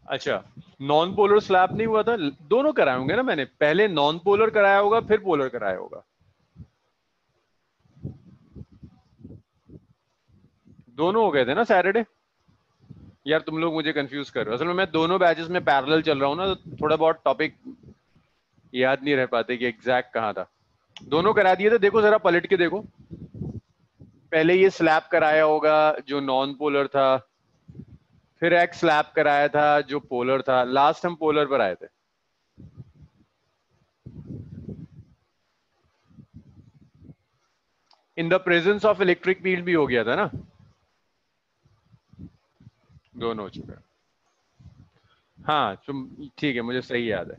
अच्छा, non polar slab नहीं हुआ था? दोनों कराए होंगे ना मैंने, पहले नॉन पोलर कराया होगा फिर पोलर कराया होगा। दोनों हो गए थे ना सैटरडे। यार तुम लोग मुझे कंफ्यूज कर रहे हो, असल में मैं दोनों बैचेस में पैरेलल चल रहा हूँ ना, तो थोड़ा बहुत टॉपिक याद नहीं रह पाते कि एग्जैक्ट कहाँ था। दोनों करा दिए थे, देखो जरा पलट के देखो। पहले ये स्लैब कराया होगा जो नॉन पोलर था, फिर एक स्लैब कराया था जो पोलर था, लास्ट हम पोलर पर आए थे। In the presence of electric field भी हो गया था ना। दोनों हो चुका है। हाँ तुम ठीक है, मुझे सही याद है।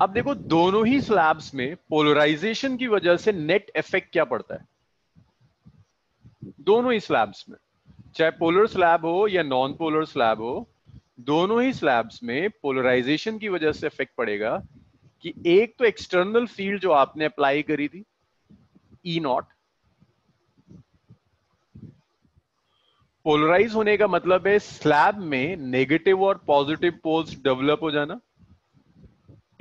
अब देखो दोनों ही स्लैब्स में पोलराइजेशन की वजह से नेट इफेक्ट क्या पड़ता है। दोनों ही स्लैब्स में, चाहे पोलर स्लैब हो या नॉन पोलर स्लैब हो, दोनों ही स्लैब्स में पोलराइजेशन की वजह से इफेक्ट पड़ेगा। कि एक तो एक्सटर्नल फील्ड जो आपने अप्लाई करी थी ई नॉट, पोलराइज होने का मतलब है स्लैब में नेगेटिव और पॉजिटिव पोल्स डेवलप हो जाना।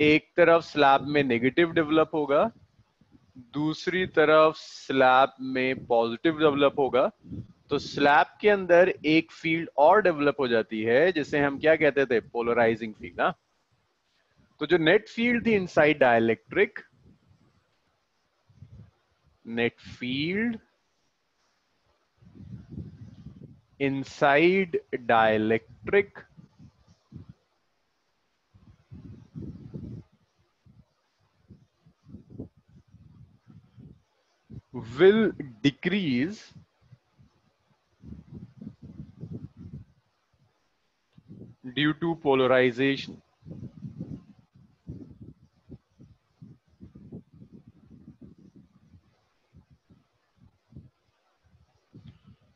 एक तरफ स्लैब में नेगेटिव डेवलप होगा, दूसरी तरफ स्लैब में पॉजिटिव डेवलप होगा। तो स्लैब के अंदर एक फील्ड और डेवलप हो जाती है जिसे हम क्या कहते थे, पोलराइजिंग फील्ड ना। तो जो नेट फील्ड थी inside dielectric, net field inside dielectric will decrease due to polarization.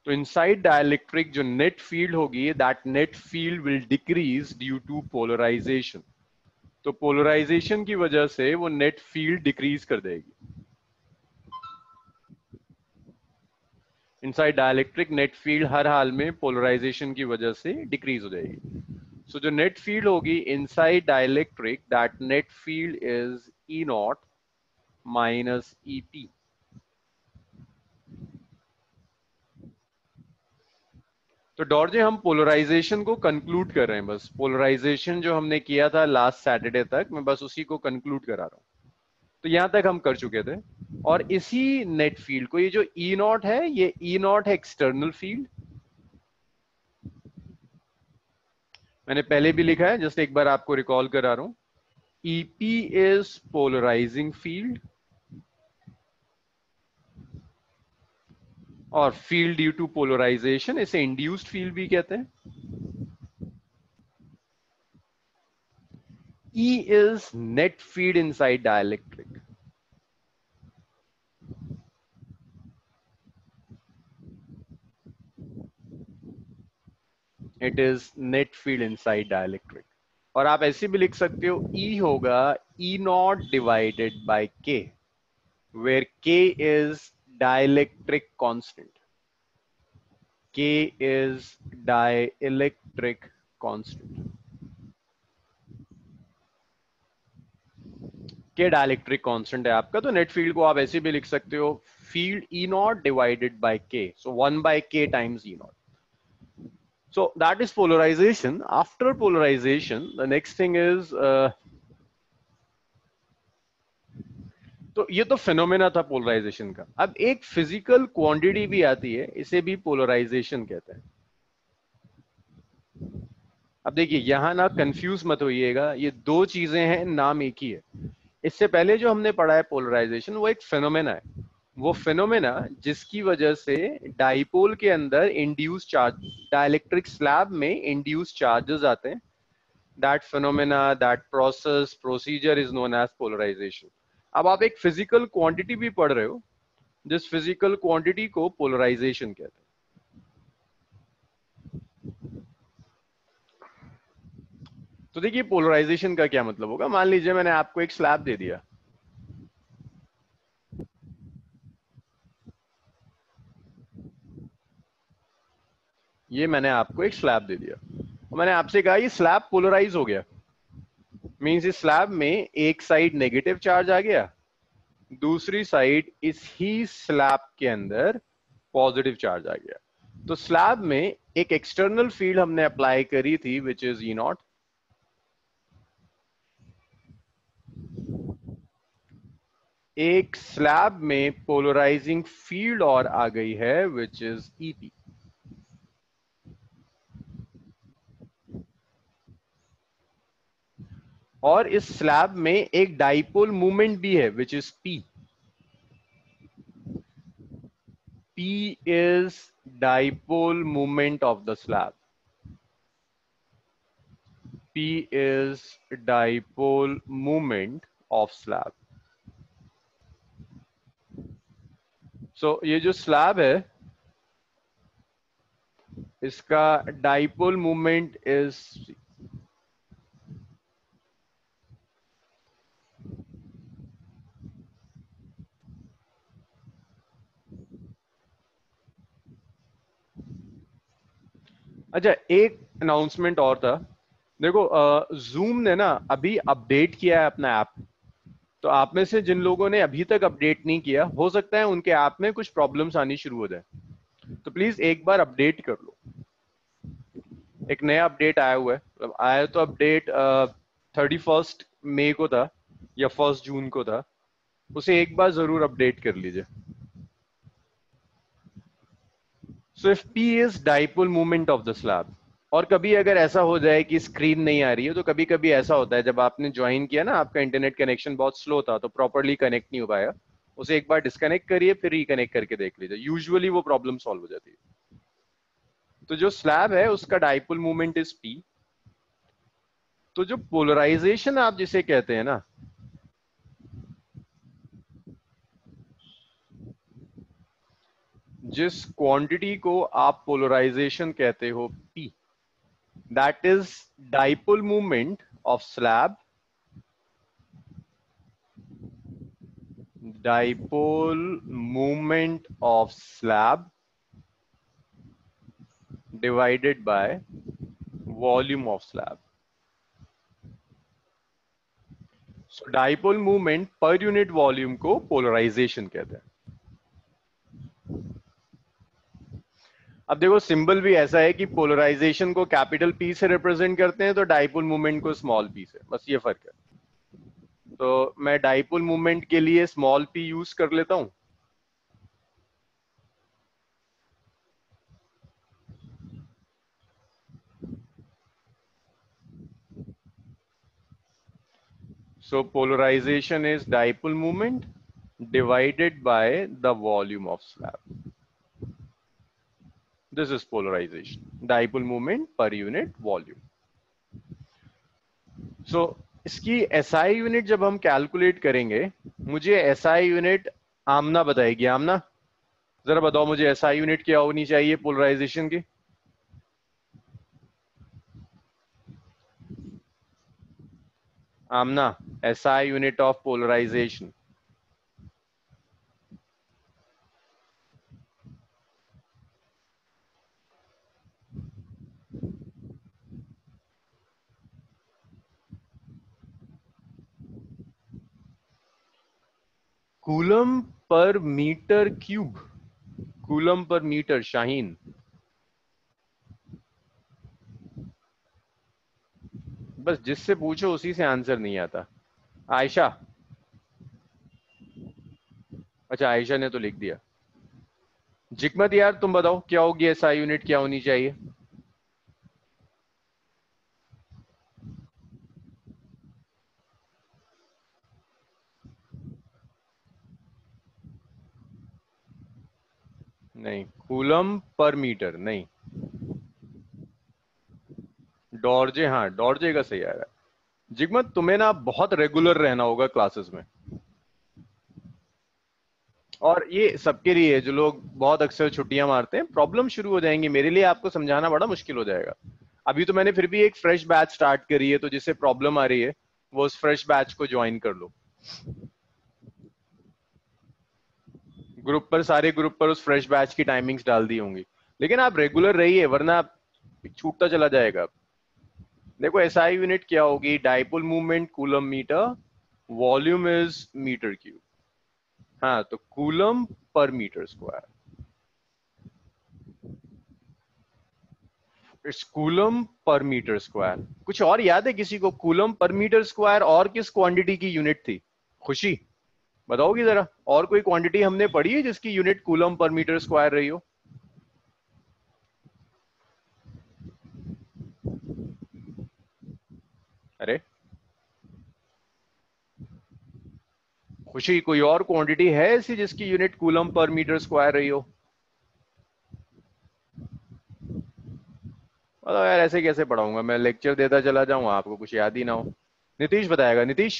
तो इनसाइड डाइलेक्ट्रिक जो नेट फील्ड होगी, that net field will decrease due to polarization. तो पोलराइजेशन की वजह से वो नेट फील्ड डिक्रीज कर देगी। इनसाइड डाइलेक्ट्रिक नेट फील्ड हर हाल में पोलराइजेशन की वजह से डिक्रीज हो जाएगी। सो जो नेट फील्ड होगी inside dielectric, that net field is E naught minus E T. तो डॉर्जे हम पोलराइजेशन को कंक्लूड कर रहे हैं, बस पोलराइजेशन जो हमने किया था लास्ट सैटरडे तक, मैं बस उसी को कंक्लूड करा रहा हूं। तो यहां तक हम कर चुके थे। और इसी नेट फील्ड को, ये जो ई नॉट है, ये ई नॉट है एक्सटर्नल फील्ड। मैंने पहले भी लिखा है, जस्ट एक बार आपको रिकॉल करा रहा हूं। ईपी इज पोलराइजिंग फील्ड, और फील्ड ड्यू टू पोलराइजेशन इसे इंड्यूस्ड फील्ड भी कहते हैं। E is net field inside dielectric. It is net field inside dielectric. और आप ऐसे भी लिख सकते हो, E होगा E not divided by K, where K is dielectric constant. K is dielectric constant. K dielectric constant है आपका, तो नेट फील्ड को आप ऐसे भी लिख सकते हो, field E not divided by के, सो 1/k times E not. So that is polarization. After polarization, the next thing is तो ये तो फिनोमेना था पोलराइजेशन का। अब एक फिजिकल क्वांटिटी भी आती है, इसे भी पोलराइजेशन कहते हैं। अब देखिए यहां ना कंफ्यूज मत होइएगा, ये दो चीजें हैं, नाम एक ही है। इससे पहले जो हमने पढ़ा है पोलराइजेशन, वो एक फिनोमेना है। वो फिनोमेना जिसकी वजह से डाइपोल के अंदर इंड्यूस चार्ज, डाइलेक्ट्रिक स्लैब में इंड्यूस चार्जेस आते हैं, that phenomena, that process, procedure is known as polarization. अब आप एक फिजिकल क्वांटिटी भी पढ़ रहे हो, जिस फिजिकल क्वांटिटी को पोलराइजेशन कहते हैं। तो देखिए पोलराइजेशन का क्या मतलब होगा। मान लीजिए मैंने आपको एक स्लैब दे दिया, ये मैंने आपको एक स्लैब दे दिया और मैंने आपसे कहा ये स्लैब पोलराइज हो गया, मींस इस स्लैब में एक साइड नेगेटिव चार्ज आ गया, दूसरी साइड इस ही स्लैब के अंदर पॉजिटिव चार्ज आ गया। तो स्लैब में एक एक्सटर्नल फील्ड हमने अप्लाई करी थी विच इज ई नॉट, एक स्लैब में पोलराइजिंग फील्ड और आ गई है विच इज ईपी। और इस स्लैब में एक डाइपोल मूवमेंट भी है which is P. P is dipole movement of the slab. P is dipole moment of slab. So ये जो स्लैब है इसका डाइपोल मूवमेंट इज, अच्छा एक अनाउंसमेंट और था, देखो जूम ने ना अभी अपडेट किया है अपना ऐप। तो आप में से जिन लोगों ने अभी तक अपडेट नहीं किया, हो सकता है उनके ऐप में कुछ प्रॉब्लम्स आनी शुरू हो जाए, तो प्लीज एक बार अपडेट कर लो। एक नया अपडेट आया हुआ है, मतलब आया तो अपडेट 31 मई को था या 1 जून को था, उसे एक बार जरूर अपडेट कर लीजिए। So if P is dipole movement of the slab, और कभी अगर ऐसा हो जाए कि स्क्रीन नहीं आ रही है, तो कभी कभी ऐसा होता है जब आपने ज्वाइन किया ना, आपका इंटरनेट कनेक्शन बहुत स्लो था तो प्रॉपरली कनेक्ट नहीं हो पाया, उसे एक बार डिस्कनेक्ट करिए फिर रिकनेक्ट करके देख लीजिए, यूजुअली वो प्रॉब्लम सॉल्व हो जाती है। तो जो स्लैब है उसका डाइपोल मूवमेंट इज पी। तो जो पोलराइजेशन आप जिसे कहते हैं ना, जिस क्वांटिटी को आप पोलराइजेशन कहते हो P, that is dipole moment of slab, dipole moment of slab divided by volume of slab. So dipole moment per unit volume को polarization कहते हैं। अब देखो सिंबल भी ऐसा है कि पोलराइजेशन को कैपिटल P से रिप्रेजेंट करते हैं, तो डाइपोल मूवमेंट को स्मॉल p से, बस ये फर्क है। तो मैं डाइपोल मूवमेंट के लिए स्मॉल p यूज कर लेता हूं। So polarization is dipole moment divided by the volume of slab. This is polarization, dipole moment per unit volume. So इसकी SI यूनिट जब हम कैलकुलेट करेंगे, मुझे SI यूनिट आमना बताएगी। आमना जरा बताओ मुझे SI यूनिट क्या होनी चाहिए पोलराइजेशन की। Aamna, SI unit of polarization. Coulomb पर मीटर क्यूब, कूलम पर मीटर। शाहीन, बस जिससे पूछो उसी से आंसर नहीं आता। आयशा, अच्छा आयशा ने तो लिख दिया। जिकमत यार तुम बताओ क्या होगी एसआई यूनिट, क्या होनी चाहिए। नहीं, कूलम पर मीटर नहीं, डॉर्जे, हाँ डॉर्जे का सही आ रहा है। जिगमत तुम्हें ना बहुत रेगुलर रहना होगा क्लासेस में, और ये सबके लिए है, जो लोग बहुत अक्सर छुट्टियां मारते हैं, प्रॉब्लम शुरू हो जाएंगी, मेरे लिए आपको समझाना बड़ा मुश्किल हो जाएगा। अभी तो मैंने फिर भी एक फ्रेश बैच स्टार्ट करी है, तो जिससे प्रॉब्लम आ रही है वो उस फ्रेश बैच को ज्वाइन कर लो। ग्रुप पर, सारे ग्रुप पर उस फ्रेश बैच की टाइमिंग्स डाल दी होंगी। लेकिन आप रेगुलर रहिए वरना छूटता चला जाएगा। देखो एसआई यूनिट क्या होगी, dipole movement coulomb metre, volume is metre cube. हाँ तो कूलम पर मीटर स्क्वायर, इट्स कूलम पर मीटर स्क्वायर। कुछ और याद है किसी को, कूलम पर मीटर स्क्वायर और किस क्वांटिटी की यूनिट थी? खुशी बताओगी जरा, और कोई क्वांटिटी हमने पढ़ी है जिसकी यूनिट कूलम पर मीटर स्क्वायर रही हो? अरे खुशी, कोई और क्वांटिटी है ऐसी जिसकी यूनिट कूलम पर मीटर स्क्वायर रही हो? बताओ यार, ऐसे कैसे पढ़ाऊंगा मैं, लेक्चर देता चला जाऊं आपको कुछ याद ही ना हो। नीतीश बताएगा, नीतीश।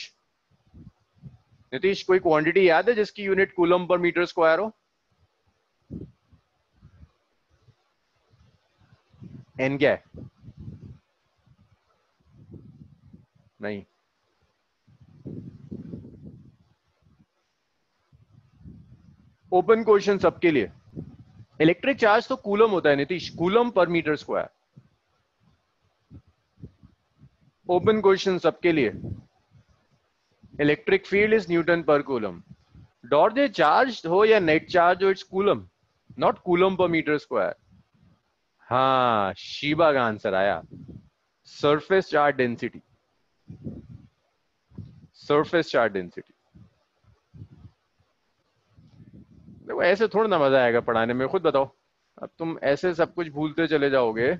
नीतीश कोई क्वांटिटी याद है जिसकी यूनिट कूलम पर मीटर स्क्वायर हो? एन क्या है? नहीं। ओपन क्वेश्चन सबके लिए। इलेक्ट्रिक चार्ज तो कूलम होता है नीतीश, कूलम पर मीटर स्क्वायर। ओपन क्वेश्चन सबके लिए। Electric field is newton per coulomb. Dot J charge हो या नेट चार्ज हो, इट्स कूलम, नॉट कूलम पर मीटर स्क्वायर। हाँ शीबा का आंसर आया, surface charge density. Surface charge density. देखो ऐसे थोड़ा ना मजा आएगा पढ़ाने में, खुद बताओ। अब तुम ऐसे सब कुछ भूलते चले जाओगे।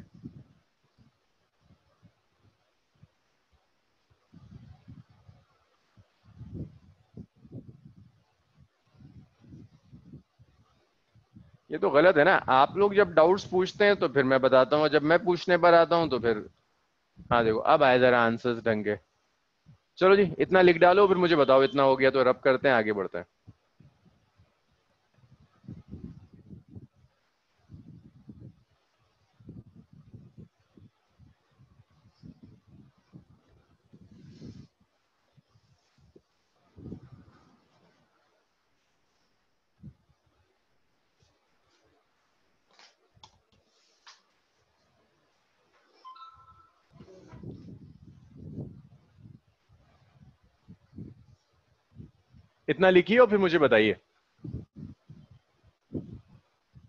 ये तो गलत है ना, आप लोग जब डाउट्स पूछते हैं तो फिर मैं बताता हूँ, जब मैं पूछने पर आता हूँ तो फिर। हाँ देखो अब आए जरा आंसर्स ढंग के। चलो जी इतना लिख डालो, फिर मुझे बताओ इतना हो गया तो रब करते हैं, आगे बढ़ते हैं। इतना लिखिए और फिर मुझे बताइए।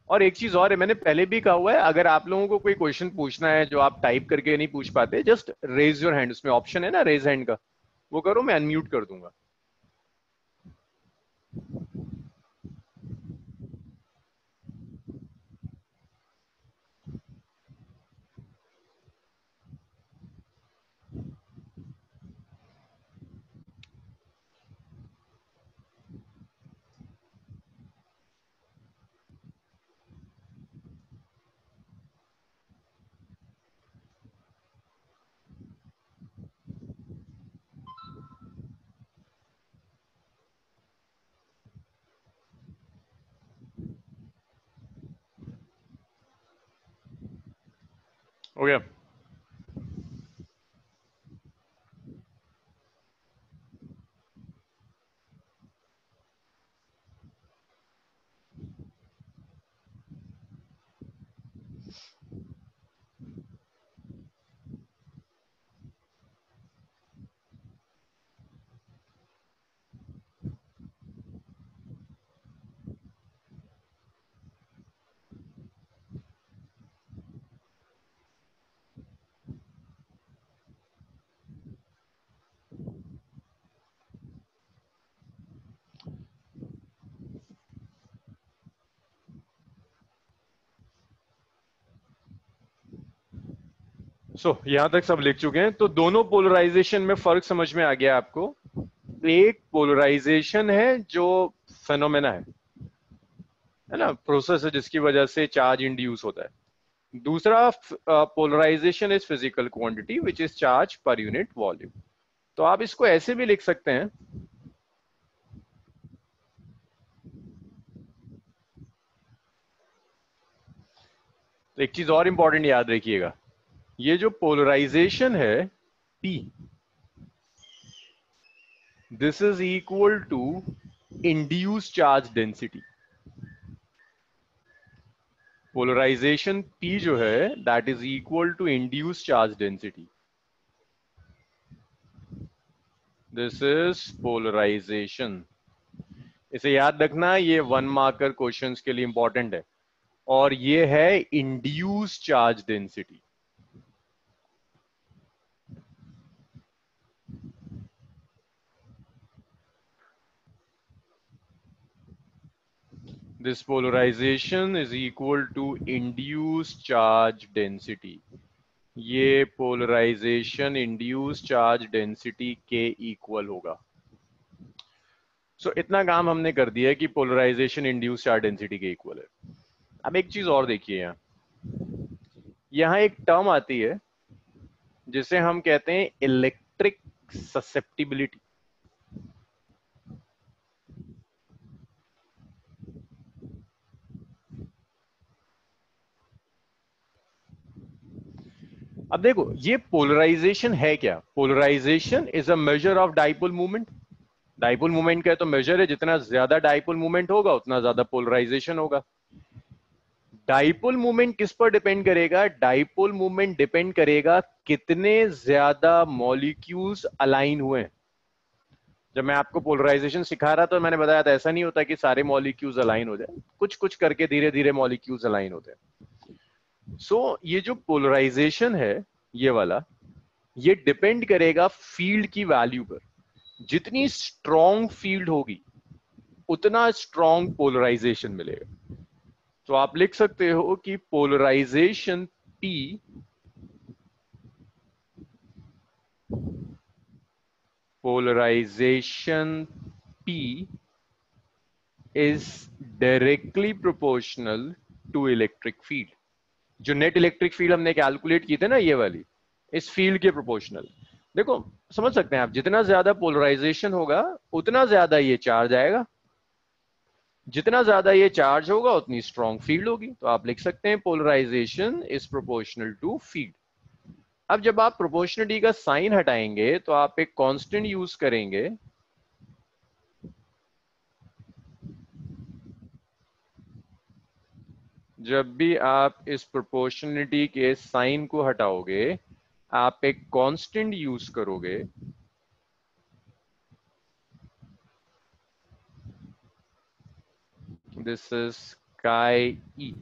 और एक चीज और है, मैंने पहले भी कहा हुआ है, अगर आप लोगों को कोई क्वेश्चन पूछना है जो आप टाइप करके नहीं पूछ पाते, जस्ट रेज योर हैंड, उसमें ऑप्शन है ना रेज हैंड का, वो करो, मैं अनम्यूट कर दूंगा। हो गया। यहां तक सब लिख चुके हैं, तो दोनों पोलराइजेशन में फर्क समझ में आ गया आपको। एक पोलराइजेशन है जो फेनोमेना है ना, प्रोसेस है जिसकी वजह से चार्ज इंड्यूस होता है। दूसरा polarization is physical quantity which is charge per unit volume. तो आप इसको ऐसे भी लिख सकते हैं। तो एक चीज और इंपॉर्टेंट याद रखिएगा, ये जो पोलराइजेशन है P, this is equal to induce charge density. Polarization P जो है that is equal to induce charge density. This is polarization. इसे याद रखना, ये 1 मार्कर क्वेश्चंस के लिए इंपॉर्टेंट है. और ये है induce charge density. This polarization is equal to induced charge density. ये पोलराइजेशन इंड्यूस चार्ज डेंसिटी के इक्वल होगा. सो इतना काम हमने कर दिया है कि पोलराइजेशन इंड्यूस चार्ज डेंसिटी के इक्वल है. अब एक चीज और देखिए, यहाँ एक टर्म आती है जिसे हम कहते हैं इलेक्ट्रिक ससेप्टिबिलिटी. अब देखो, ये पोलराइजेशन है क्या? Polarization is a measure of dipole movement. Dipole movement का तो मेजर है, जितना ज्यादा डाइपोल मूवमेंट होगा उतना ज्यादा पोलराइजेशन होगा. डाइपोल मूवमेंट किस पर डिपेंड करेगा? डाइपोल मूवमेंट डिपेंड करेगा कितने ज्यादा मॉलिक्यूल्स अलाइन हुए हैं. जब मैं आपको पोलराइजेशन सिखा रहा तो मैंने बताया था ऐसा नहीं होता कि सारे मॉलिक्यूल्स अलाइन हो जाए, कुछ कुछ करके धीरे धीरे मॉलिक्यूल्स अलाइन होते हैं. सो ये जो पोलराइजेशन है ये वाला, ये डिपेंड करेगा फील्ड की वैल्यू पर. जितनी स्ट्रॉन्ग फील्ड होगी उतना स्ट्रॉन्ग पोलराइजेशन मिलेगा. तो आप लिख सकते हो कि polarization P is directly proportional to electric field. जो नेट इलेक्ट्रिक फील्ड हमने कैलकुलेट की थी ना, ये वाली, इस फील्ड के प्रोपोर्शनल. देखो, समझ सकते हैं आप, जितना ज्यादा पोलराइजेशन होगा उतना ज्यादा ये चार्ज आएगा. जितना ज्यादा ये चार्ज होगा उतनी स्ट्रॉन्ग फील्ड होगी. तो आप लिख सकते हैं polarization is proportional to field. अब जब आप प्रोपोर्शनलिटी का साइन हटाएंगे तो आप एक कांस्टेंट यूज करेंगे. जब भी आप इस प्रोपोर्शनलिटी के साइन को हटाओगे आप एक कांस्टेंट यूज करोगे. दिस इज काई ई.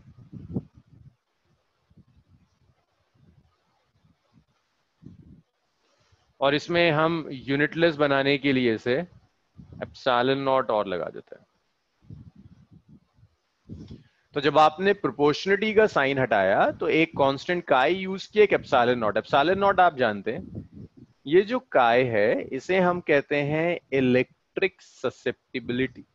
और इसमें हम यूनिटलेस बनाने के लिए इसे एप्सिलॉन नॉट और लगा देते हैं. तो जब आपने प्रोपोर्शनलिटी का साइन हटाया तो एक कांस्टेंट काई यूज किया, एक एप्सिलॉन नॉट. एप्सिलॉन नॉट आप जानते हैं, ये जो काय है इसे हम कहते हैं electric susceptibility.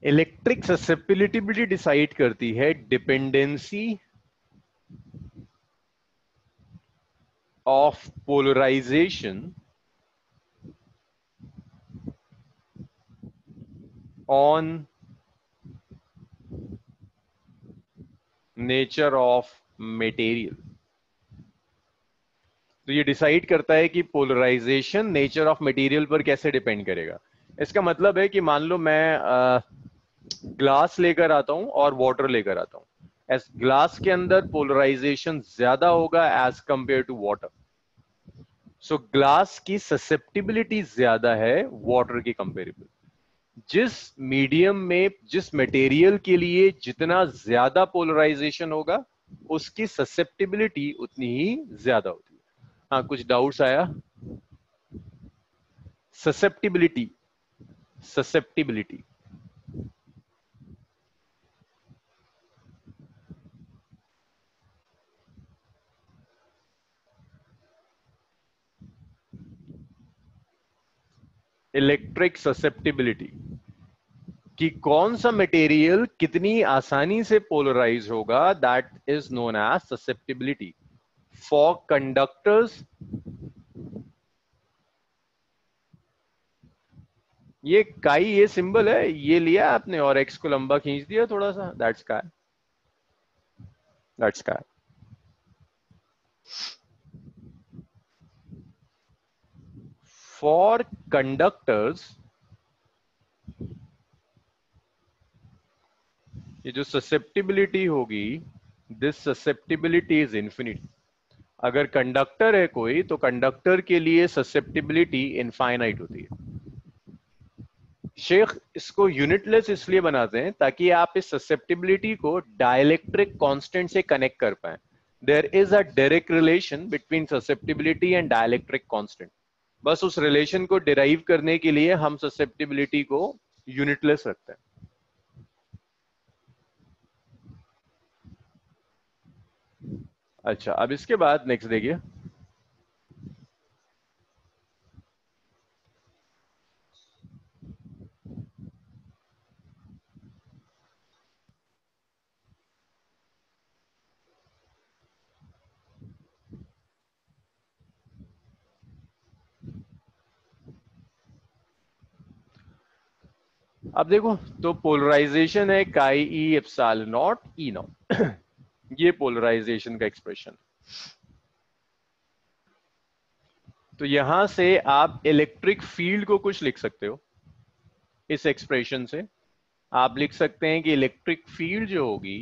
Electric susceptibility decide करती है dependency of polarization on nature of material. तो ये डिसाइड करता है कि पोलराइजेशन नेचर ऑफ मटेरियल पर कैसे डिपेंड करेगा. इसका मतलब है कि मान लो मैं ग्लास लेकर आता हूं और वाटर लेकर आता हूं. एस ग्लास के अंदर पोलराइजेशन ज्यादा होगा as compare to water. So glass की ससेप्टिबिलिटी ज्यादा है वाटर के कंपेरेबल. जिस मीडियम में, जिस मटेरियल के लिए जितना ज्यादा पोलराइजेशन होगा उसकी ससेप्टिबिलिटी उतनी ही ज्यादा होती है. हाँ, कुछ डाउट्स आया? ससेप्टिबिलिटी, ससेप्टिबिलिटी इलेक्ट्रिक ससेप्टिबिलिटी कि कौन सा मटेरियल कितनी आसानी से पोलराइज होगा, that is known as susceptibility. For conductors ये काई, ये सिंबल है, ये लिया आपने और एक्स को लंबा खींच दिया थोड़ा सा, दैट्स काय. दैट्स काय. फॉर कंडक्टर्स, ये जो ससेप्टिबिलिटी होगी, दिस ससेप्टिबिलिटी इज इन्फिनिट। अगर कंडक्टर है कोई, तो कंडक्टर के लिए ससेप्टिबिलिटी इनफाइनाइट होती है। शेख इसको यूनिटलेस इसलिए बनाते हैं ताकि आप इस ससेप्टिबिलिटी को डाइलेक्ट्रिक कांस्टेंट से कनेक्ट कर पाए। There is a direct relation between susceptibility and dielectric constant. बस उस रिलेशन को डिराइव करने के लिए हम ससेप्टिबिलिटी को यूनिटलेस रखते हैं। अच्छा, अब इसके बाद नेक्स्ट देखिए। अब देखो, तो पोलराइजेशन है काई ई एप्सिलॉन नॉट ई नॉट। ये पोलराइजेशन का एक्सप्रेशन। तो यहां से आप इलेक्ट्रिक फील्ड को कुछ लिख सकते हो इस एक्सप्रेशन से। आप लिख सकते हैं कि इलेक्ट्रिक फील्ड जो होगी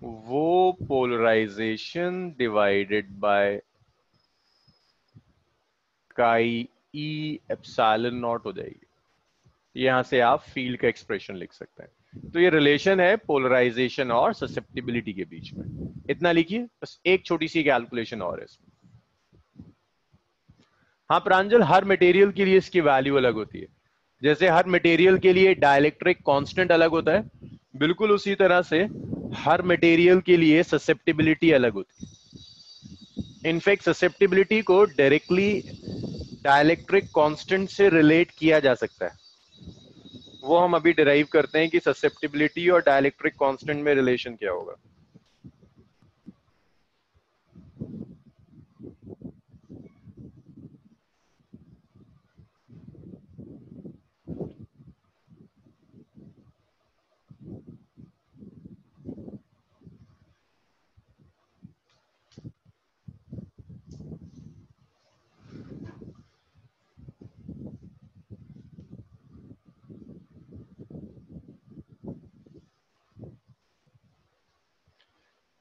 वो पोलराइजेशन डिवाइडेड बाय काई ई एप्सिलॉन नॉट हो जाएगी। यहां से आप फील्ड का एक्सप्रेशन लिख सकते हैं। तो ये रिलेशन है पोलराइजेशन और ससेप्टिबिलिटी के बीच में। इतना लिखिए, बस एक छोटी सी कैलकुलेशन और है इसमें। हाँ प्रांजल, हर मटेरियल के लिए इसकी वैल्यू अलग होती है। जैसे हर मटेरियल के लिए डाइलेक्ट्रिक कांस्टेंट अलग होता है, बिल्कुल उसी तरह से हर मटेरियल के लिए ससेप्टिबिलिटी अलग होती है। इनफैक्ट ससेप्टिबिलिटी को डायरेक्टली डाइलेक्ट्रिक कांस्टेंट से रिलेट किया जा सकता है। वो हम अभी डिराइव करते हैं कि ससेप्टिबिलिटी और डाइलेक्ट्रिक कांस्टेंट में रिलेशन क्या होगा।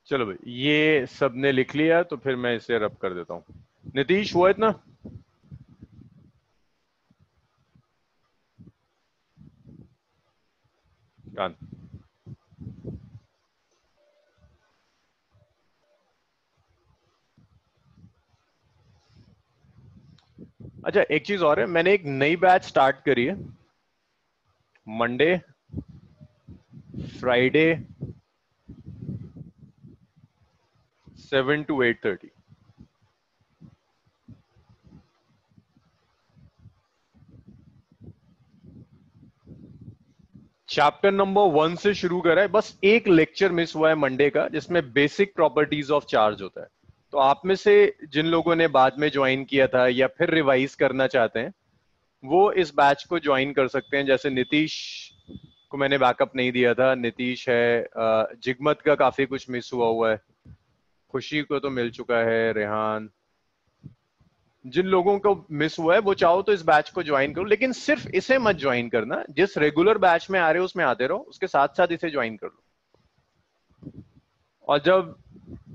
चलो भाई, ये सबने लिख लिया तो फिर मैं इसे रब कर देता हूं। नीतीश, हुआ इतना? गान। अच्छा, एक चीज और है, मैंने एक नई बैच स्टार्ट करी है। Monday, Friday 7 to 8:30। Chapter number 1 से शुरू करा है। बस एक लेक्चर मिस हुआ है मंडे का, जिसमें बेसिक प्रॉपर्टीज ऑफ चार्ज होता है। तो आप में से जिन लोगों ने बाद में ज्वाइन किया था या फिर रिवाइज करना चाहते हैं, वो इस बैच को ज्वाइन कर सकते हैं। जैसे नीतीश को मैंने बैकअप नहीं दिया था, नीतीश है, जिगमत का काफी कुछ मिस हुआ है, खुशी को तो मिल चुका है, रेहान। जिन लोगों को मिस हुआ है वो चाहो तो इस बैच को ज्वाइन करो, लेकिन सिर्फ इसे मत ज्वाइन करना। जिस रेगुलर बैच में आ रहे हो उसमें आते रहो, उसके साथ साथ इसे ज्वाइन कर लो। और जब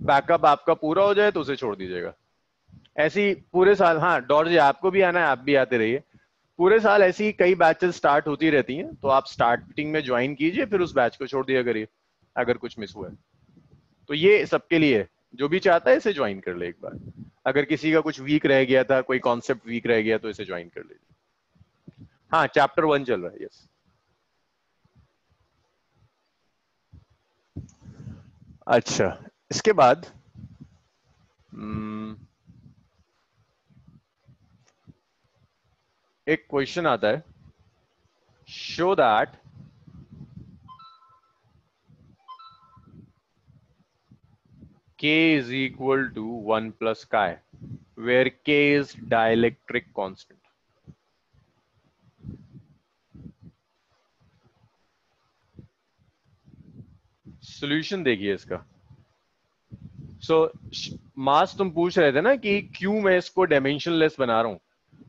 बैकअप आपका पूरा हो जाए तो उसे छोड़ दीजिएगा। ऐसी पूरे साल, हाँ डॉर जी आपको भी आना है, आप भी आते रहिए। पूरे साल ऐसी कई बैचेस स्टार्ट होती रहती हैं, तो आप स्टार्टिंग में ज्वाइन कीजिए, फिर उस बैच को छोड़ दिया करिए अगर कुछ मिस हुआ है। तो ये सबके लिए है, जो भी चाहता है इसे ज्वाइन कर ले एक बार। अगर किसी का कुछ वीक रह गया था, कोई कॉन्सेप्ट वीक रह गया, तो इसे ज्वाइन कर लीजिए। हाँ, चैप्टर 1 चल रहा है, यस। अच्छा, इसके बाद एक क्वेश्चन आता है, show that K is equal to 1 plus chi, where K is dielectric constant. Solution देखिए इसका। सो मास तुम पूछ रहे थे ना कि क्यों मैं इसको डायमेंशनलेस बना रहा हूं।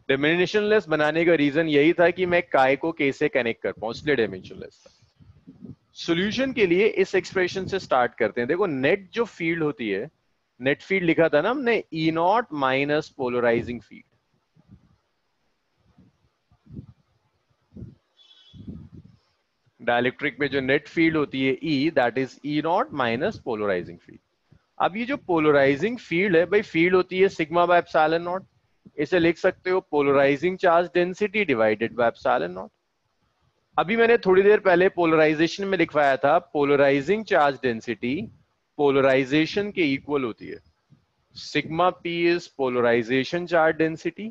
डायमेंशनलेस बनाने का रीजन यही था कि मैं काय को के से कनेक्ट कर पाऊं, इसलिए डायमेंशनलेस था। सॉल्यूशन के लिए इस एक्सप्रेशन से स्टार्ट करते हैं। देखो नेट जो फील्ड होती है, नेट फील्ड लिखा था ना हमने, E naught minus polarising field. Dielectric में जो नेट फील्ड होती है E, that is E naught minus polarising field. अब ये जो पोलराइजिंग फील्ड है भाई, फील्ड होती है सिग्मा बाय एप्सिलॉन नॉट। इसे लिख सकते हो polarizing charge density divided by epsilon nought. अभी मैंने थोड़ी देर पहले पोलराइजेशन में लिखवाया था, पोलराइजिंग चार्ज डेंसिटी पोलराइजेशन के इक्वल होती है। Sigma P is polarization charge density,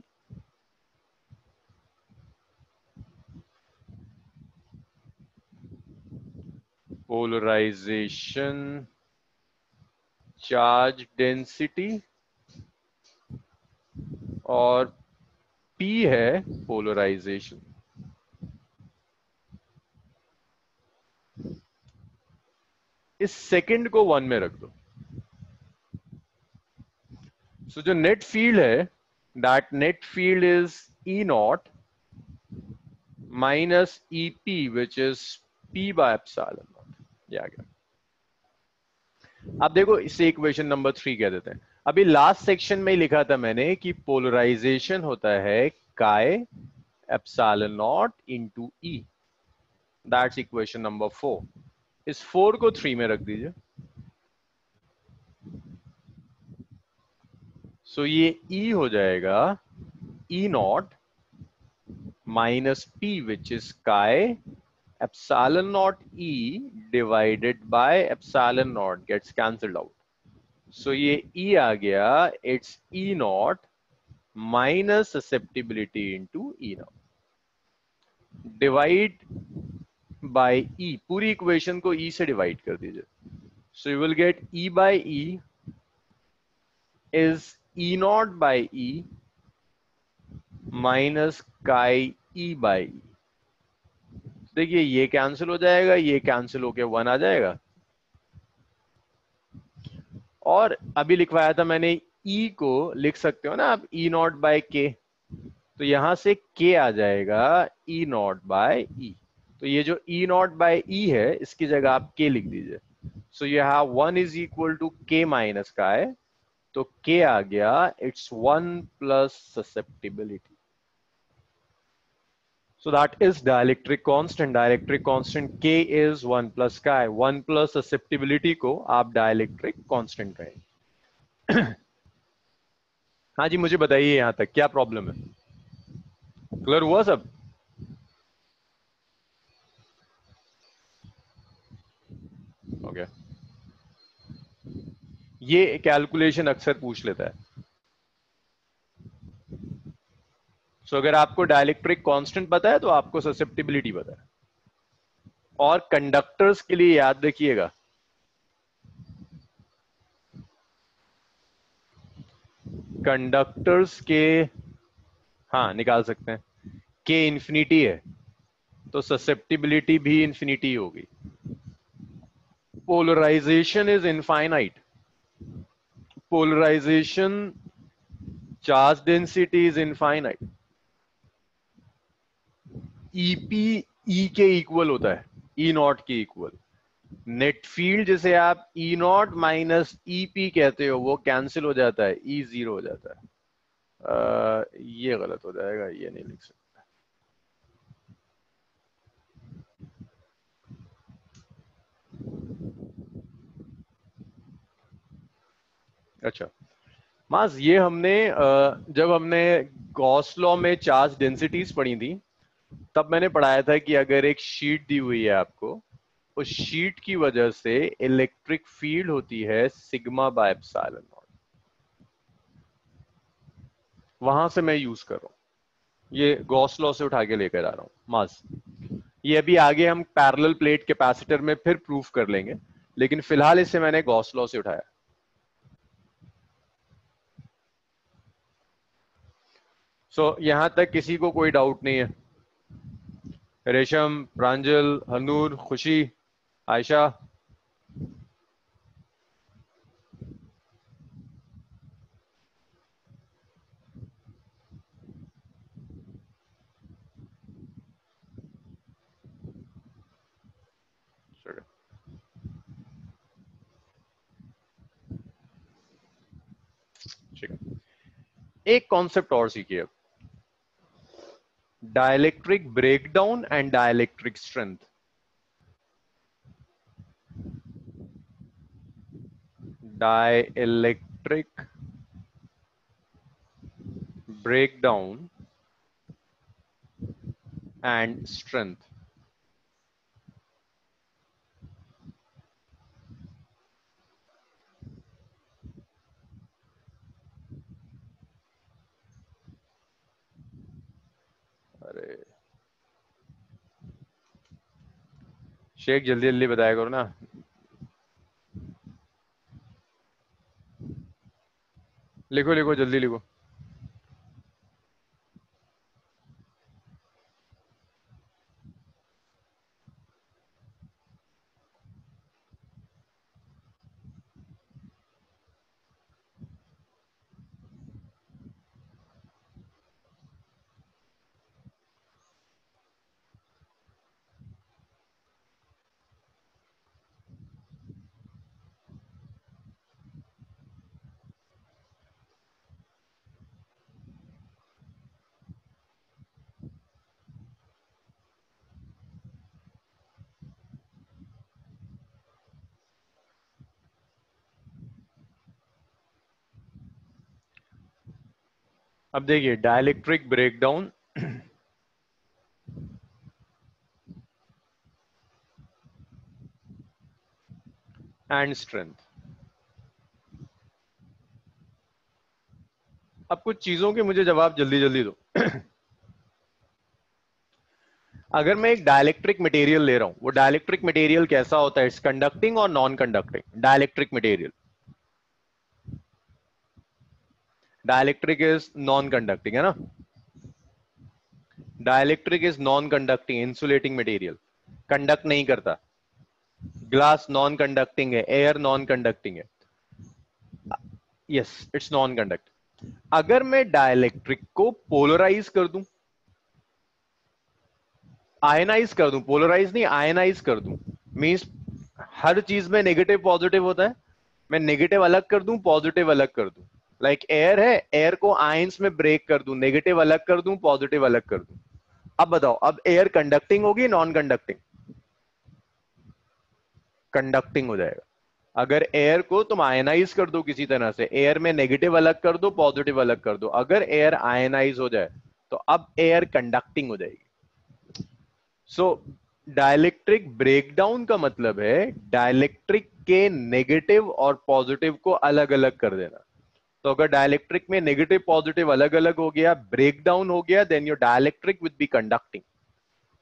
polarization charge density, और P है पोलराइजेशन। इस सेकंड को 1 में रख दो। सो जो नेट फील्ड है, that net field is E not minus E P which is P by epsilon nought. ये आ गया। अब देखो इसे इक्वेशन नंबर 3 कह देते हैं। अभी लास्ट सेक्शन में ही लिखा था मैंने कि पोलराइजेशन होता है काय epsilon not into E। That's equation number 4। इस 4 को 3 में रख दीजिए। सो ये E हो जाएगा E not minus P which is chi epsilon naught E divided by epsilon naught, gets cancelled out. So ये E आ गया, it's E not minus susceptibility into E naught divide by E। पूरी equation को E से डिवाइड कर दीजिए। So you will get E by E is E naught by E minus chi E by E। देखिए ये कैंसिल हो जाएगा, ये कैंसिल होके 1 आ जाएगा। और अभी लिखवाया था मैंने, E को लिख सकते हो ना आप E नॉट बाय के, तो यहां से K आ जाएगा E नॉट बाय E। तो ये जो E नॉट बाय E है, इसकी जगह आप K लिख दीजिए। So you have 1 is equal to K minus काय, तो K आ गया, it's 1 plus susceptibility. So that is dielectric constant. Dielectric constant K is 1 plus chi. 1 plus susceptibility को आप dielectric constant कहें। हाँ जी, मुझे बताइए यहां तक क्या प्रॉब्लम है? क्लियर हुआ सब? ओके। ये कैलकुलेशन अक्सर पूछ लेता है। सो अगर आपको डाइलेक्ट्रिक कांस्टेंट पता है तो आपको ससेप्टिबिलिटी पता है। और कंडक्टर्स के लिए याद रखिएगा, कंडक्टर्स के, हाँ निकाल सकते हैं, के इंफिनिटी है तो ससेप्टिबिलिटी भी इंफिनिटी होगी। Polarisation is infinite, polarisation charge density is infinite. EP E के इक्वल होता है, ई नॉट के इक्वल। नेट फील्ड जिसे आप ई नॉट माइनस ईपी कहते हो वो कैंसिल हो जाता है, ई जीरो हो जाता है। ये गलत हो जाएगा, ये नहीं लिख सकते। अच्छा मास, ये हमने जब हमने गॉस लॉ में चार्ज डेंसिटीज पढ़ी थी, तब मैंने पढ़ाया था कि अगर एक शीट दी हुई है आपको, उस शीट की वजह से इलेक्ट्रिक फील्ड होती है सिग्मा बाय एप्सिलॉन नॉट। वहां से मैं यूज कर रहा हूं, ये गॉस लॉ से उठा के लेकर आ रहा हूं मास। ये अभी आगे हम पैरेलल प्लेट कैपेसिटर में फिर प्रूफ कर लेंगे, लेकिन फिलहाल इसे मैंने गॉस लॉ से उठाया। यहां तक किसी को कोई डाउट नहीं है? रेशम, प्रांजल, हनूर, खुशी, आयशा? सेकंड। ठीक है, एक कॉन्सेप्ट और सीखिए, dielectric breakdown and dielectric strength. Dielectric breakdown and strength. अरे शेख जल्दी जल्दी बताया करो ना। लिखो लिखो जल्दी लिखो। अब देखिए, डाइलेक्ट्रिक ब्रेकडाउन एंड स्ट्रेंथ। अब कुछ चीजों के मुझे जवाब जल्दी जल्दी दो। अगर मैं एक डाइलेक्ट्रिक मटेरियल ले रहा हूं, वो डाइलेक्ट्रिक मटेरियल कैसा होता है? इट्स कंडक्टिंग और non conducting. Dielectric material, dielectric is non conducting, है ना? Dielectric is non conducting, insulating material, conduct नहीं करता। ग्लास नॉन कंडक्टिंग है, एयर नॉन कंडक्टिंग है। Yes, it's non conduct. अगर मैं डाइलेक्ट्रिक को पोलराइज कर दूं, आयनाइज कर दूं, पोलराइज नहीं आयनाइज कर दूं, मींस हर चीज में नेगेटिव पॉजिटिव होता है, मैं नेगेटिव अलग कर दूं, पॉजिटिव अलग कर दूं। लाइक एयर है, एयर को आयंस में ब्रेक कर दूं, नेगेटिव अलग कर दूं, पॉजिटिव अलग कर दूं। अब बताओ, अब एयर कंडक्टिंग होगी नॉन कंडक्टिंग? कंडक्टिंग हो जाएगा। अगर एयर को तुम आयनाइज कर दो किसी तरह से, एयर में नेगेटिव अलग कर दो, पॉजिटिव अलग कर दो, अगर एयर आयनाइज हो जाए तो अब एयर कंडक्टिंग हो जाएगी। सो डाइलेक्ट्रिक ब्रेकडाउन का मतलब है डाइलेक्ट्रिक के नेगेटिव और पॉजिटिव को अलग अलग कर देना। तो अगर डाइलेक्ट्रिक में नेगेटिव पॉजिटिव अलग अलग हो गया, ब्रेकडाउन हो गया, then your dielectric will be conducting,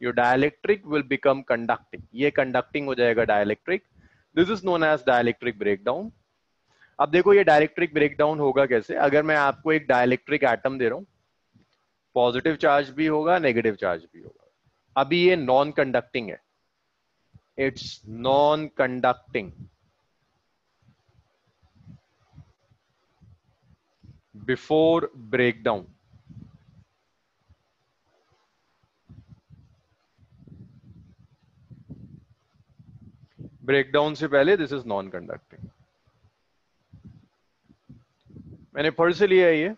your dielectric will become conducting, ये कंडक्टिंग हो जाएगा dielectric. This is known as dielectric breakdown. अब देखो ये डाइलेक्ट्रिक ब्रेकडाउन होगा कैसे? अगर मैं आपको एक डाइलेक्ट्रिक एटम दे रहा हूं, पॉजिटिव चार्ज भी होगा, नेगेटिव चार्ज भी होगा। अभी ये नॉन कंडक्टिंग है, it's non conducting before breakdown. Breakdown से पहले दिस इज नॉन कंडक्टिंग। मैंने फिर से लिया ये,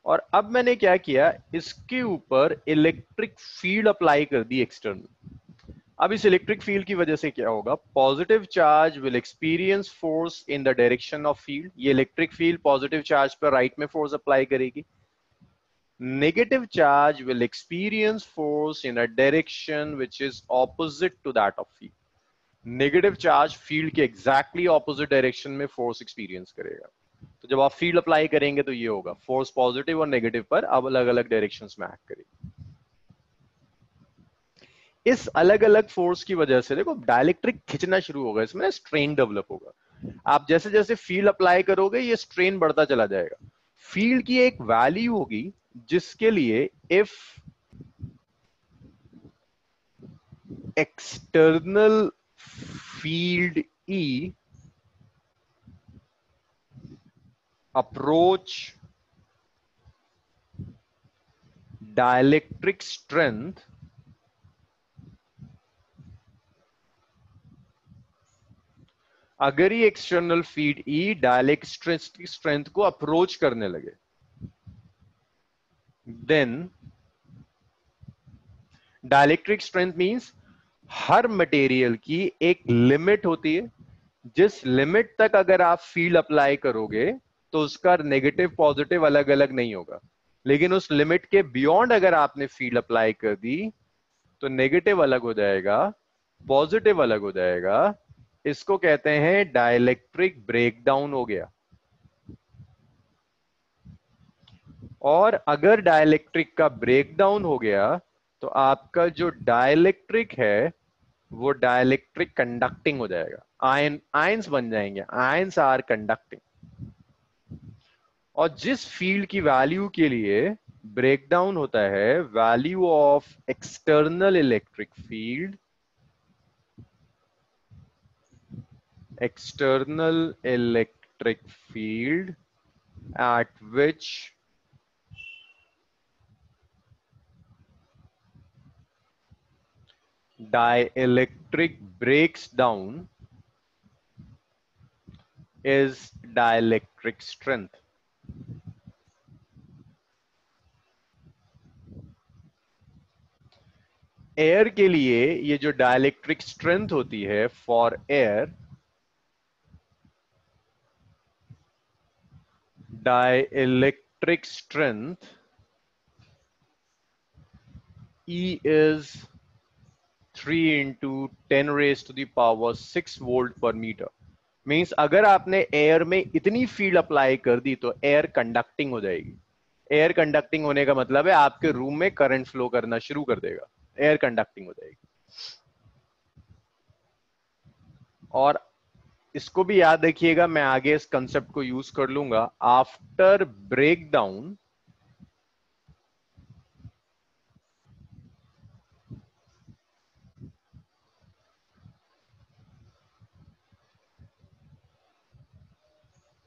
और अब मैंने क्या किया, इसके ऊपर इलेक्ट्रिक फील्ड अप्लाई कर दी एक्सटर्नल। अब इस इलेक्ट्रिक फील्ड की वजह से क्या होगा? Positive charge will experience force in the direction of field. ये इलेक्ट्रिक फील्ड पॉजिटिव चार्ज पर राइट में फोर्स अप्लाई करेगी। Negative charge will experience force in a direction which is opposite to that of field. Negative charge field के exactly opposite direction में force experience करेगा। तो जब आप फील्ड अप्लाई करेंगे तो ये होगा, फोर्स पॉजिटिव और नेगेटिव पर अब अलग अलग डायरेक्शंस में एक्ट करेगी। इस अलग अलग फोर्स की वजह से देखो डाइलेक्ट्रिक खिंचना शुरू होगा, इसमें स्ट्रेन डेवलप होगा। आप जैसे जैसे फील्ड अप्लाई करोगे ये स्ट्रेन बढ़ता चला जाएगा। फील्ड की एक वैल्यू होगी जिसके लिए if external field E approach dielectric strength, अगर ये external field E dielectric strength को अप्रोच करने लगे, देन डाइलेक्ट्रिक स्ट्रेंथ मींस हर मटेरियल की एक लिमिट होती है, जिस लिमिट तक अगर आप फील्ड अप्लाई करोगे तो उसका नेगेटिव पॉजिटिव अलग अलग नहीं होगा, लेकिन उस लिमिट के बियॉन्ड अगर आपने फील्ड अप्लाई कर दी तो नेगेटिव अलग हो जाएगा, पॉजिटिव अलग हो जाएगा। इसको कहते हैं डाइलेक्ट्रिक ब्रेकडाउन हो गया। और अगर डाइलेक्ट्रिक का ब्रेकडाउन हो गया तो आपका जो डाइलेक्ट्रिक है वो डाइलेक्ट्रिक कंडक्टिंग हो जाएगा, आयंस बन जाएंगे, आयंस आर कंडक्टिंग। और जिस फील्ड की वैल्यू के लिए ब्रेकडाउन होता है, value of external electric field, external electric field at which dielectric breaks down is dielectric strength। Air के लिए ये जो डाइलेक्ट्रिक स्ट्रेंथ होती है for air, dielectric strength E is 3 into 10 raised to the power 6 volt पर metre. Means अगर आपने air में इतनी फील्ड अप्लाई कर दी तो एयर कंडक्टिंग हो जाएगी। एयर कंडक्टिंग होने का मतलब है आपके रूम में करंट फ्लो करना शुरू कर देगा, एयर कंडक्टिंग हो जाएगी। और इसको भी याद रखिएगा, मैं आगे इस कंसेप्ट को यूज कर लूंगा। After break down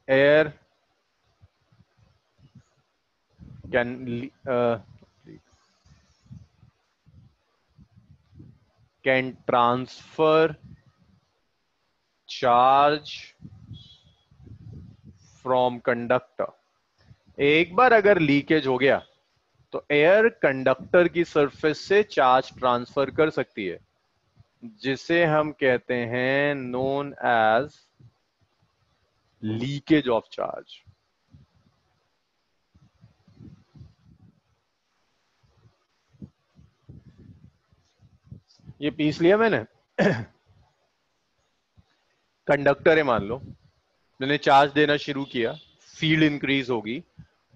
air can transfer charge from conductor. एक बार अगर लीकेज हो गया तो एयर कंडक्टर की सरफेस से चार्ज ट्रांसफर कर सकती है, जिसे हम कहते हैं known as leakage of charge. ये पीस लिया मैंने। कंडक्टर है मान लो, मैंने चार्ज देना शुरू किया, फील्ड इंक्रीज होगी,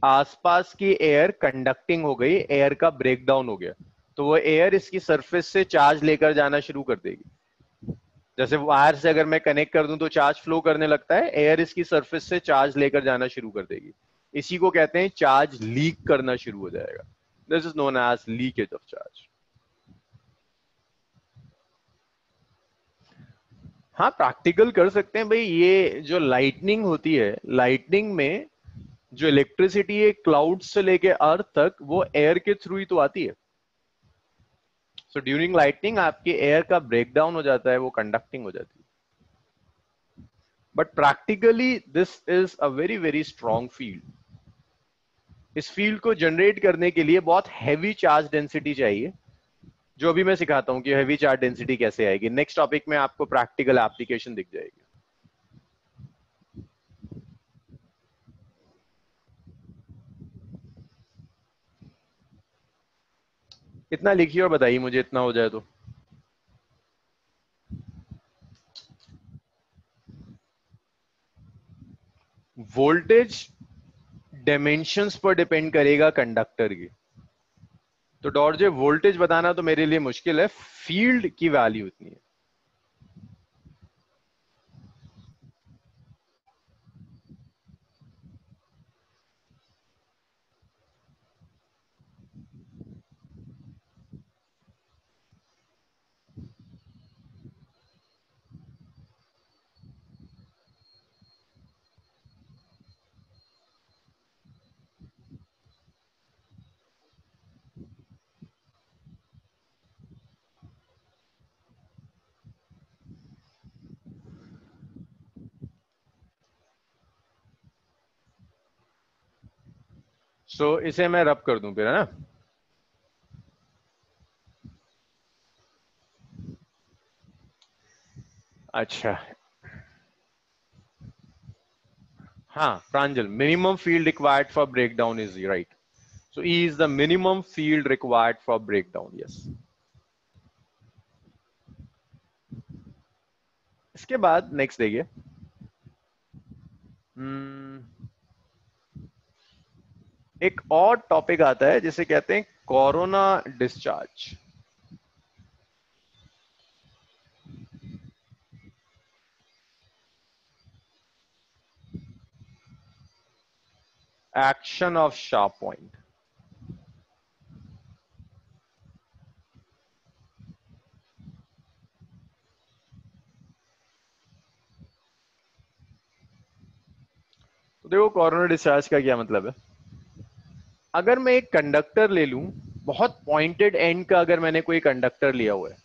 आसपास की एयर कंडक्टिंग हो गई, एयर का ब्रेकडाउन हो गया, तो वो एयर इसकी सरफेस से चार्ज लेकर जाना शुरू कर देगी। जैसे वायर से अगर मैं कनेक्ट कर दूं तो चार्ज फ्लो करने लगता है, एयर इसकी सरफेस से चार्ज लेकर जाना शुरू कर देगी। इसी को कहते हैं चार्ज लीक करना शुरू हो जाएगा। This is known as leakage of charge. हाँ, प्रैक्टिकल कर सकते हैं भाई। ये जो लाइटनिंग होती है, लाइटनिंग में जो इलेक्ट्रिसिटी है क्लाउड से लेके अर्थ तक, वो एयर के थ्रू ही तो आती है। सो ड्यूरिंग लाइटनिंग आपके एयर का ब्रेकडाउन हो जाता है, वो कंडक्टिंग हो जाती है। But practically this is a very very strong field. इस फील्ड को जनरेट करने के लिए बहुत हैवी चार्ज डेंसिटी चाहिए, जो अभी मैं सिखाता हूं कि हैवी चार्ज डेंसिटी कैसे आएगी। नेक्स्ट टॉपिक में आपको प्रैक्टिकल एप्लीकेशन दिख जाएगी। इतना लिखिए और बताइए मुझे, इतना हो जाए तो। वोल्टेज डायमेंशंस पर डिपेंड करेगा कंडक्टर की। तो डॉर्जे वोल्टेज बताना तो मेरे लिए मुश्किल है, फील्ड की वैल्यू इतनी है। सो इसे मैं रब कर दूं फिर, है ना? अच्छा, हाँ Pranjal, minimum field required for breakdown is right. So E is the minimum field required for breakdown. Yes. इसके बाद नेक्स्ट देखिए. एक और टॉपिक आता है जिसे कहते हैं corona discharge. Action of sharp point. तो देखो कोरोना डिस्चार्ज का क्या मतलब है. अगर मैं एक कंडक्टर ले लूं, बहुत पॉइंटेड एंड का, अगर मैंने कोई कंडक्टर लिया हुआ है,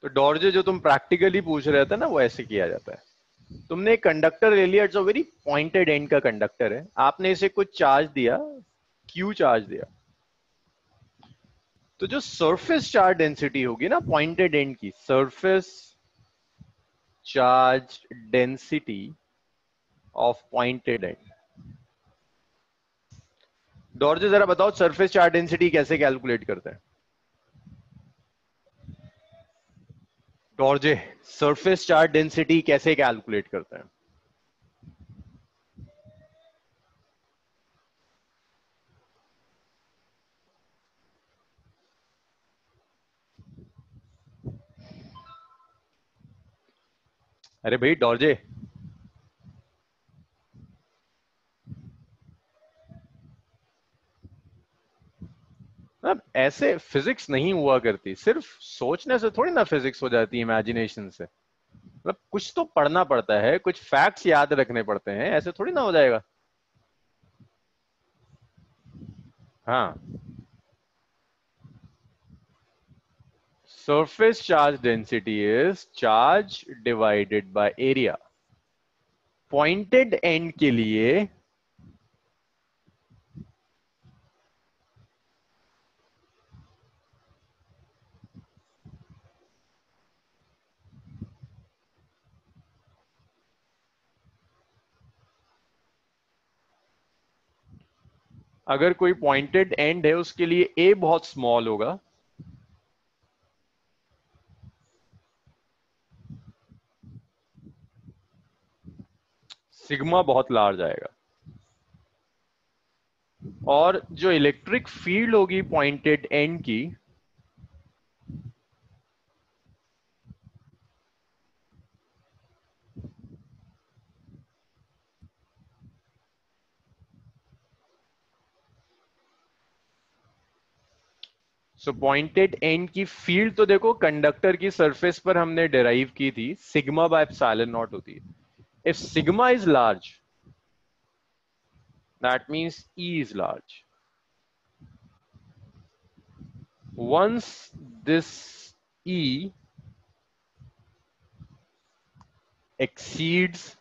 तो डॉर्जे जो तुम प्रैक्टिकली पूछ रहे थे ना, वो ऐसे किया जाता है. तुमने एक कंडक्टर ले लिया, it's a very pointed and का कंडक्टर है, आपने इसे कुछ चार्ज दिया, क्यू चार्ज दिया. तो जो सरफेस चार्ज डेंसिटी होगी ना पॉइंटेड एंड की, surface charge density of pointed end. Dorje जरा बताओ सरफेस चार्ज डेंसिटी कैसे कैलकुलेट करते हैं. डॉर्जे, सरफेस चार्ज डेंसिटी कैसे कैलकुलेट करते हैं. अरे भाई डॉर्जे, अब ऐसे फिजिक्स नहीं हुआ करती, सिर्फ सोचने से थोड़ी ना फिजिक्स हो जाती है, इमेजिनेशन से. मतलब कुछ तो पढ़ना पड़ता है, कुछ फैक्ट्स याद रखने पड़ते हैं, ऐसे थोड़ी ना हो जाएगा. हाँ, surface charge density is charge divided by area. Pointed and के लिए अगर कोई पॉइंटेड एंड है, उसके लिए ए बहुत स्मॉल होगा, सिग्मा बहुत लार्ज आएगा. और जो इलेक्ट्रिक फील्ड होगी पॉइंटेड एंड की, सो पॉइंटेड एंड की फील्ड तो देखो कंडक्टर की सरफेस पर हमने डिराइव की थी, सिग्मा बाय एप्सिलॉन नॉट होती है. If sigma is large, that means E is large. once this E exceeds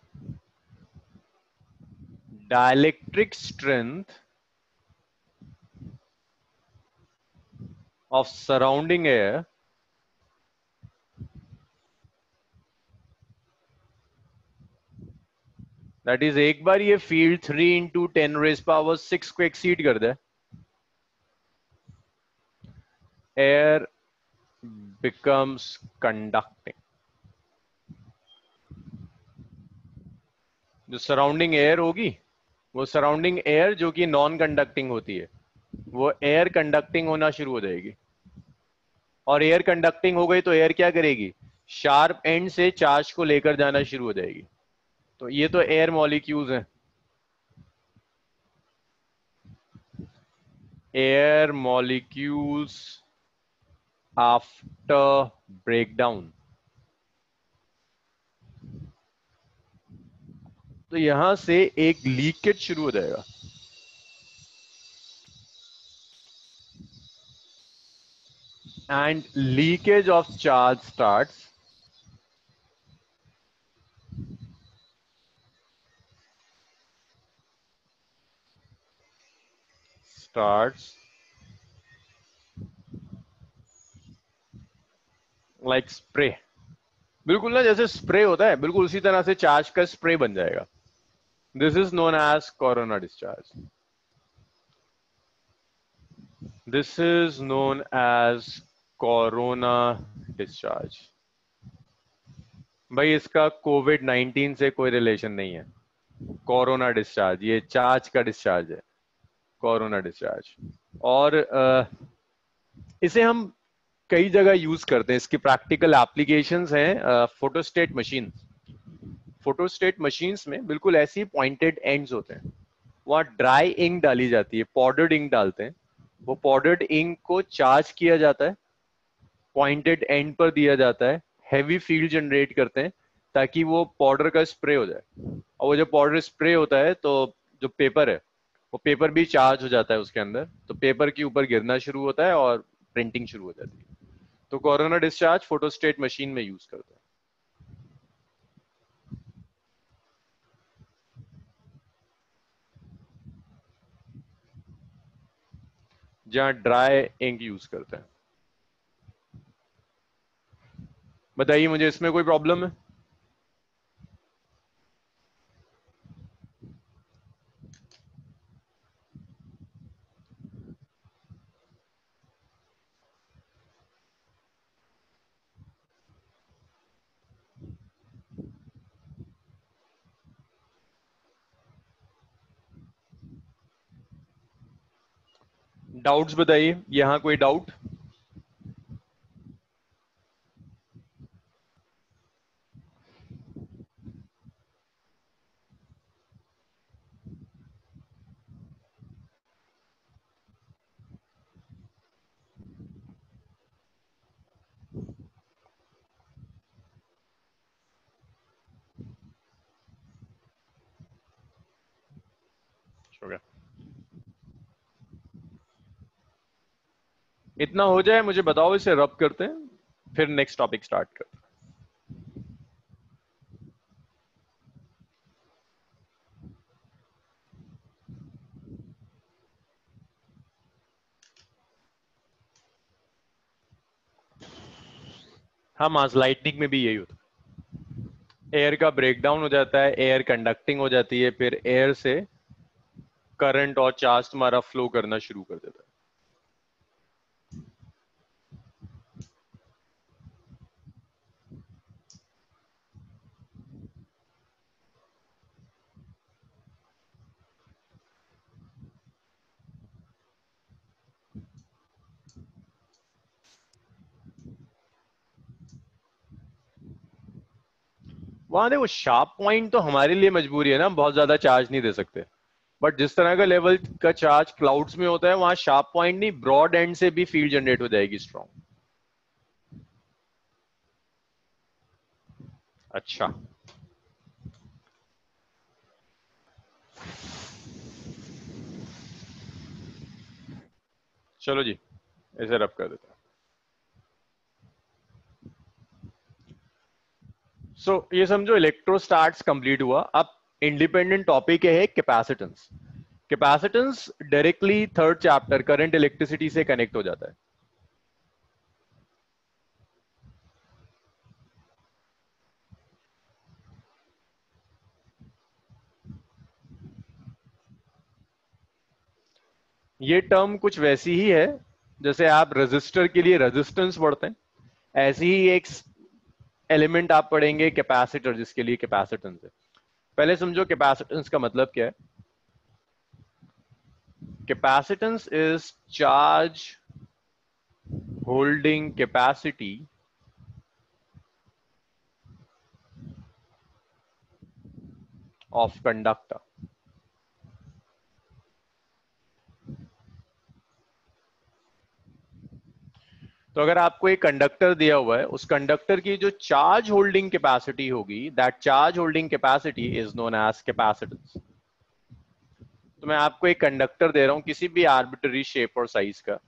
dielectric strength of surrounding air, that is एक बार ये फील्ड 3 into 10 raised power 6 को एक्सीड कर दे, air becomes conducting. जो surrounding air होगी, वो surrounding air जो कि non conducting होती है, वो एयर कंडक्टिंग होना शुरू हो जाएगी. और एयर कंडक्टिंग हो गई तो एयर क्या करेगी, शार्प एंड से चार्ज को लेकर जाना शुरू हो जाएगी. तो ये तो एयर मॉलिक्यूल्स हैं. Air molecules after breakdown. तो यहां से एक लीकेज शुरू हो जाएगा. And leakage of charge starts starts like spray. बिल्कुल ना, जैसे स्प्रे होता है बिल्कुल उसी तरह से चार्ज का स्प्रे बन जाएगा. This is known as corona discharge. This is known as corona discharge. भाई इसका कोविड 19 से कोई रिलेशन नहीं है. कोरोना डिस्चार्ज ये चार्ज का डिस्चार्ज है, कोरोना डिस्चार्ज. और इसे हम कई जगह यूज करते हैं. इसकी प्रैक्टिकल एप्लीकेशंस हैं. फोटोस्टेट मशीन, फोटोस्टेट मशीन्स में बिल्कुल ऐसी पॉइंटेड एंड्स होते हैं. वहाँ ड्राई इंक डाली जाती है, पाउडर्ड इंक डालते हैं. वो पाउडर्ड इंक को चार्ज किया जाता है, पॉइंटेड एंड पर दिया जाता है, हैवी फील्ड जनरेट करते हैं ताकि वो पाउडर का स्प्रे हो जाए. और वो जब पाउडर स्प्रे होता है तो जो पेपर है वो पेपर भी चार्ज हो जाता है उसके अंदर, तो पेपर के ऊपर गिरना शुरू होता है और प्रिंटिंग शुरू हो जाती है. तो कोरोना डिस्चार्ज फोटोस्टेट मशीन में यूज करते हैं, जहां ड्राई इंक यूज करते हैं. बताइए मुझे इसमें कोई प्रॉब्लम है? डाउट्स बताइए, यहाँ कोई डाउट? हो गया. इतना हो जाए मुझे बताओ, इसे रब करते हैं फिर नेक्स्ट टॉपिक स्टार्ट करते हैं. हाँ, मास लाइटनिंग में भी यही होता है. एयर का ब्रेकडाउन हो जाता है, एयर कंडक्टिंग हो जाती है, फिर एयर से करंट और चार्ज तुम्हारा फ्लो करना शुरू कर देता है. वहां देखो, शार्प पॉइंट तो हमारे लिए मजबूरी है ना, हम बहुत ज्यादा चार्ज नहीं दे सकते. बट जिस तरह का लेवल का चार्ज क्लाउड्स में होता है वहां शार्प पॉइंट नहीं, ब्रॉड एंड से भी फील्ड जनरेट हो जाएगी स्ट्रॉन्ग. अच्छा, चलो जी, इसे रब कर देते हैं. सो ये समझो इलेक्ट्रोस्टैट्स कंप्लीट हुआ. अब इंडिपेंडेंट टॉपिक है capacitance. Capacitance directly third chapter current electricity से कनेक्ट हो जाता है. ये टर्म कुछ वैसी ही है जैसे आप रेजिस्टर के लिए रेजिस्टेंस पढ़ते हैं, ऐसी ही एक एलिमेंट आप पढ़ेंगे कैपेसिटर, जिसके लिए कैपेसिटेंस है. पहले समझो कैपेसिटेंस का मतलब क्या है. Capacitance is charge holding capacity of conductor. तो अगर आपको एक कंडक्टर दिया हुआ है, उस कंडक्टर की जो चार्ज होल्डिंग कैपेसिटी होगी, that charge holding capacity is known as capacitance. तो मैं आपको एक कंडक्टर दे रहा हूं किसी भी आर्बिट्ररी शेप और साइज का.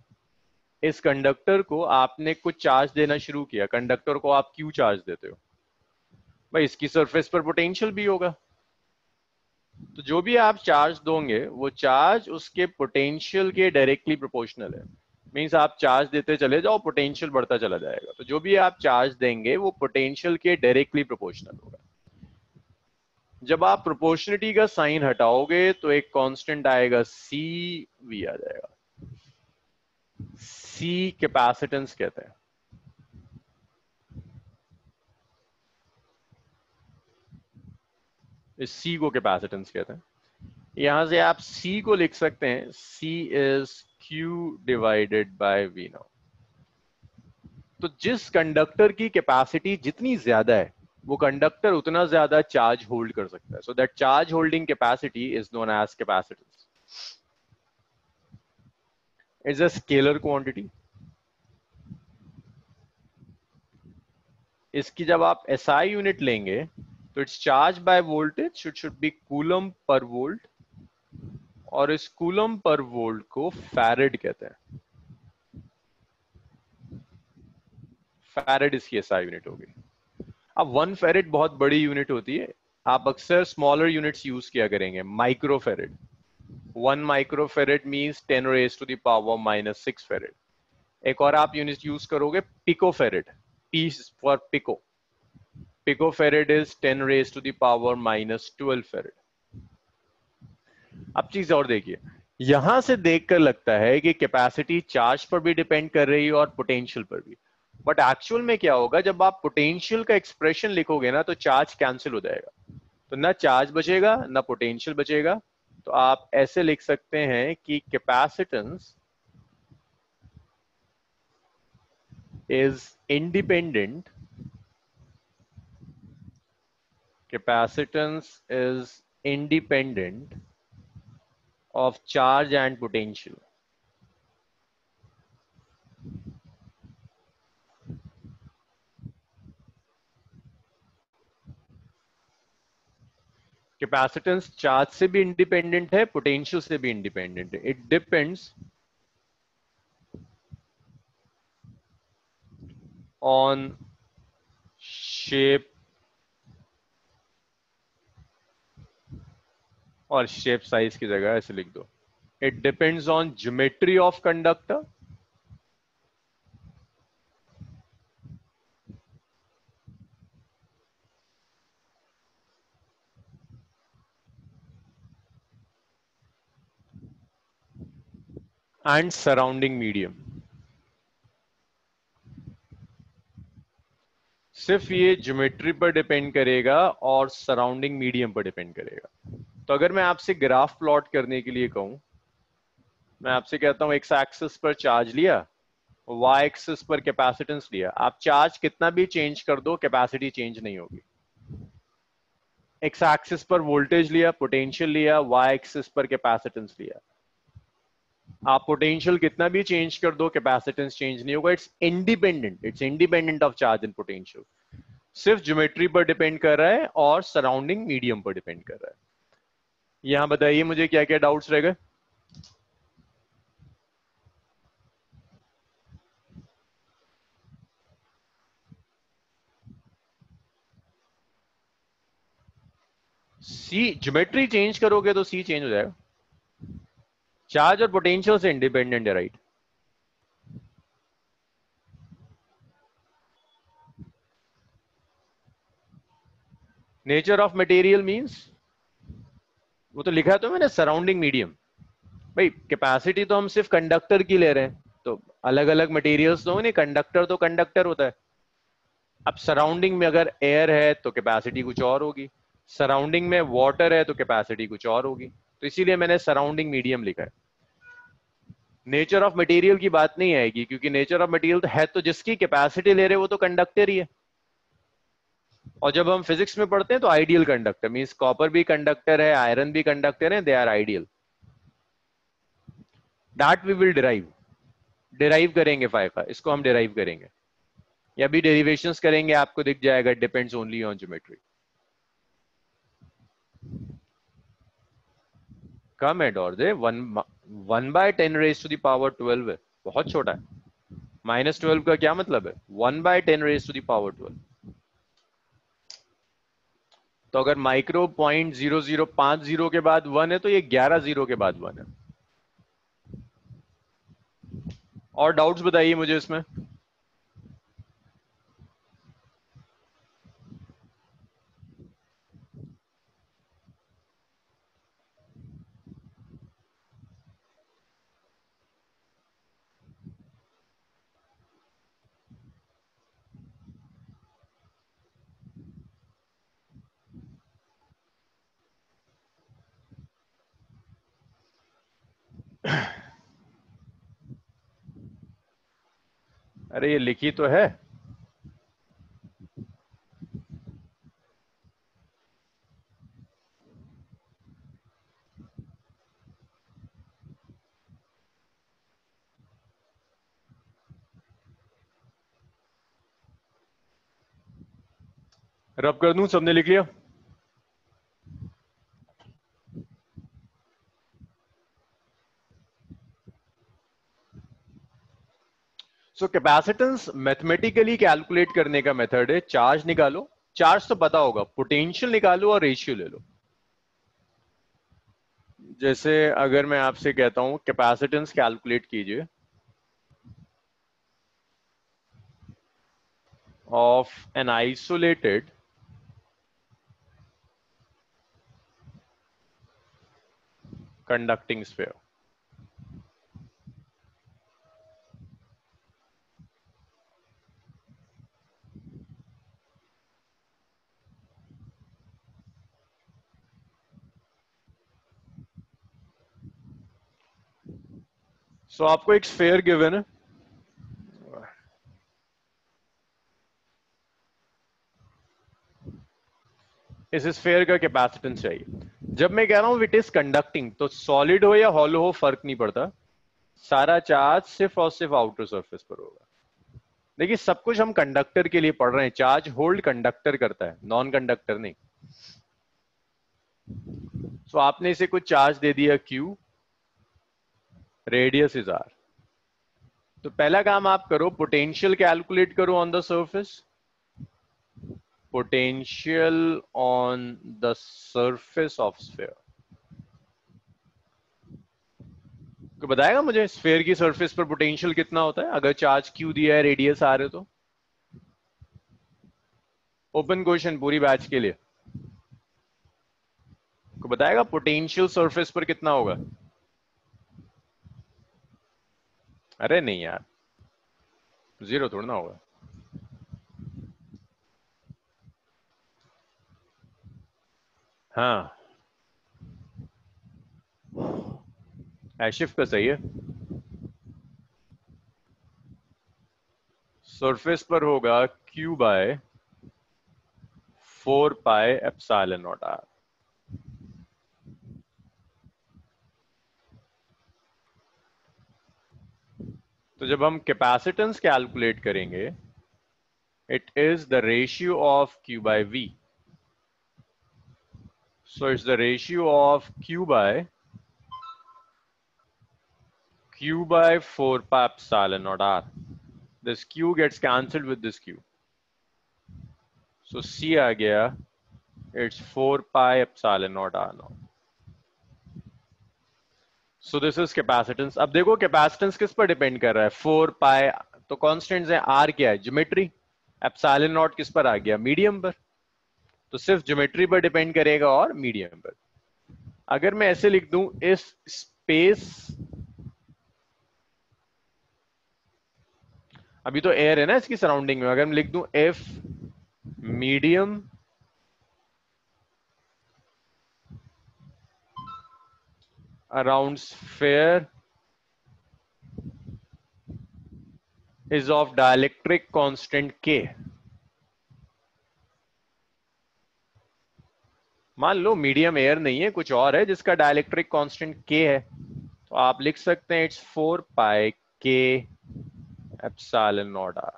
इस कंडक्टर को आपने कुछ चार्ज देना शुरू किया. कंडक्टर को आप क्यों चार्ज देते हो? भाई इसकी सरफेस पर पोटेंशियल भी होगा. तो जो भी आप चार्ज दोगे वो चार्ज उसके पोटेंशियल के डायरेक्टली प्रोपोर्शनल है। मींस आप चार्ज देते चले जाओ, पोटेंशियल बढ़ता चला जाएगा। तो जो भी आप चार्ज देंगे वो पोटेंशियल के डायरेक्टली प्रोपोर्शनल होगा। जब आप प्रोपोर्शनिटी का साइन हटाओगे तो एक कांस्टेंट आएगा, सी वी आ जाएगा। सी कैपेसिटेंस कहते हैं। इस सी को कैपेसिटेंस कहते हैं। यहां से आप सी को लिख सकते हैं, C is Q divided by V now. तो जिस कंडक्टर की कैपेसिटी जितनी ज्यादा है वो कंडक्टर उतना ज्यादा चार्ज होल्ड कर सकता है। So that charge holding capacity is known as capacitance. Is a scalar quantity. इसकी जब आप एसआई यूनिट लेंगे तो it's charge by voltage should be coulomb per volt, और इस कूलम पर वोल्ट को फैरेड कहते हैं। फैरेड इसकी एसआई यूनिट होगी। अब 1 फैरेड बहुत बड़ी यूनिट होती है, आप अक्सर स्मॉलर यूनिट्स यूज किया करेंगे, micro farad. 1 micro farad means 10⁻⁻⁻⁶ farad. एक और आप यूनिट यूज करोगे, pico farad, P for pico. Pico farad is 10⁻⁻12 farad. अब चीज और देखिए, यहां से देखकर लगता है कि कैपेसिटी चार्ज पर भी डिपेंड कर रही है और पोटेंशियल पर भी। बट एक्चुअल में क्या होगा, जब आप पोटेंशियल का एक्सप्रेशन लिखोगे ना तो चार्ज कैंसिल हो जाएगा, तो ना चार्ज बचेगा ना पोटेंशियल बचेगा। तो आप ऐसे लिख सकते हैं कि capacitance is independent, capacitance is independent of charge and potential. Capacitance charge से भी इंडिपेंडेंट है, पोटेंशियल से भी इंडिपेंडेंट है। इट डिपेंड्स ऑन शेप, और शेप साइज की जगह ऐसे लिख दो, it depends on geometry of conductor and surrounding medium. सिर्फ ये ज्योमेट्री पर डिपेंड करेगा और सराउंडिंग मीडियम पर डिपेंड करेगा। तो अगर मैं आपसे ग्राफ प्लॉट करने के लिए कहूं, मैं आपसे कहता हूं एक्स एक्सिस पर चार्ज लिया, वाई एक्सिस पर कैपेसिटेंस लिया, आप चार्ज कितना भी चेंज कर दो कैपेसिटी चेंज नहीं होगी। एक्स एक्सिस पर वोल्टेज लिया, पोटेंशियल लिया, वाई एक्सिस पर कैपेसिटेंस लिया, आप पोटेंशियल कितना भी चेंज कर दो कैपेसिटेंस चेंज नहीं होगा। It's independent of charge and potential. सिर्फ ज्योमेट्री पर डिपेंड कर रहा है और सराउंडिंग मीडियम पर डिपेंड कर रहा है। यहां बताइए मुझे क्या क्या डाउट्स रह गए। सी ज्योमेट्री चेंज करोगे तो सी चेंज हो जाएगा। चार्ज और पोटेंशियल से इंडिपेंडेंट है, right. Nature of material means, वो तो लिखा है तो मैंने, सराउंडिंग मीडियम। भाई कैपेसिटी तो हम सिर्फ कंडक्टर की ले रहे हैं, तो अलग अलग मटेरियल्स तो नहीं, कंडक्टर तो कंडक्टर होता है। अब सराउंडिंग में अगर एयर है तो कैपेसिटी कुछ और होगी, सराउंडिंग में वाटर है तो कैपेसिटी कुछ और होगी। तो इसीलिए मैंने सराउंडिंग मीडियम लिखा है। नेचर ऑफ मटेरियल की बात नहीं आएगी, क्योंकि नेचर ऑफ मटेरियल तो है, तो जिसकी कैपेसिटी ले रहे वो तो कंडक्टर ही है। और जब हम फिजिक्स में पढ़ते हैं तो आइडियल कंडक्टर मींस कॉपर भी कंडक्टर है, आयरन भी कंडक्टर है, they are ideal. That we will derive करेंगे फाइफा, इसको हम डिराइव करेंगे या भी डेरिवेशंस करेंगे, आपको दिख जाएगा। Depends only on geometry. कम है डॉर्जे, 1/10⁻12 है, बहुत छोटा है। -12 का क्या मतलब है, 1/10⁻12। तो अगर माइक्रो 0.0050 के बाद 1 है तो ये 11 जीरो के बाद 1 है। और डाउट्स बताइए मुझे इसमें। अरे ये लिखी तो है। रब कर दूं, सबने लिख लिया? सो कैपेसिटेंस मैथमेटिकली कैलकुलेट करने का मेथड है चार्ज निकालो, चार्ज तो पता होगा, पोटेंशियल निकालो और रेशियो ले लो। जैसे अगर मैं आपसे कहता हूं कैपेसिटेंस कैलकुलेट कीजिए of an isolated conducting sphere. So आपको एक स्फीयर गिवन है, इस स्फीयर का कैपेसिटेंस चाहिए। जब मैं कह रहा हूं इट इज कंडक्टिंग, तो सॉलिड हो या हॉलो हो फर्क नहीं पड़ता, सारा चार्ज सिर्फ और सिर्फ आउटर सरफेस पर होगा। देखिए सब कुछ हम कंडक्टर के लिए पढ़ रहे हैं, चार्ज होल्ड कंडक्टर करता है, नॉन कंडक्टर नहीं। सो आपने इसे कुछ चार्ज दे दिया Q, रेडियस इज R। तो पहला काम आप करो, पोटेंशियल कैलकुलेट करो on the surface, potential on the surface of sphere. तो बताएगा मुझे स्फीयर की सरफेस पर पोटेंशियल कितना होता है अगर चार्ज Q दिया है, रेडियस R है तो? ओपन क्वेश्चन पूरी बैच के लिए, को बताएगा पोटेंशियल सरफेस पर कितना होगा? अरे नहीं यार, जीरो थोड़ा ना होगा। हाँ, एशिफ का सही है। सरफेस पर होगा Q by 4 pi epsilon naught R। तो जब हम कैपेसिटेंस कैलकुलेट करेंगे, it is the ratio of Q by V। So it's the ratio of Q by 4 pi epsilon naught R. This Q gets cancelled with this Q. So C आ गया, it's 4 pi epsilon naught R now. So this is capacitance. अब देखो capacitance किस पर depend कर रहा है? 4 पाई तो कॉन्स्टेंट्स है, R क्या है? ज्योमेट्री। एप्सिलॉन नॉट किस पर आ गया? मीडियम पर। तो सिर्फ ज्योमेट्री पर डिपेंड करेगा और मीडियम पर। अगर मैं ऐसे लिख दूं, इस स्पेस, अभी तो एयर है ना इसकी सराउंडिंग में, अगर मैं लिख दूं if medium around sphere is of dielectric constant K। मान लो मीडियम एयर नहीं है, कुछ और है जिसका डायलेक्ट्रिक कांस्टेंट K है, तो आप लिख सकते हैं it's 4 pi K epsilon naught R।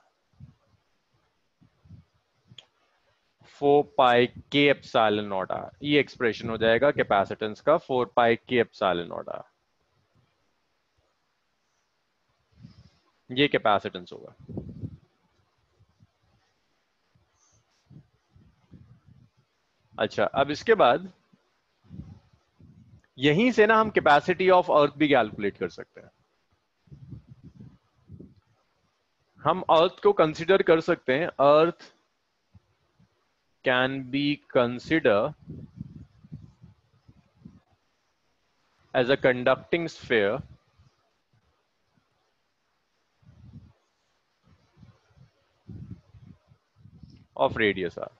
4 pi K epsilon naught R, ये एक्सप्रेशन हो जाएगा कैपेसिटेंस का, 4 पाई K एप्सिलॉन नॉट R। ये कैपेसिटेंस होगा। अच्छा, अब इसके बाद यहीं से ना हम कैपेसिटी ऑफ अर्थ भी कैलकुलेट कर सकते हैं। हम अर्थ को कंसिडर कर सकते हैं, earth can be consider as a conducting sphere of radius R.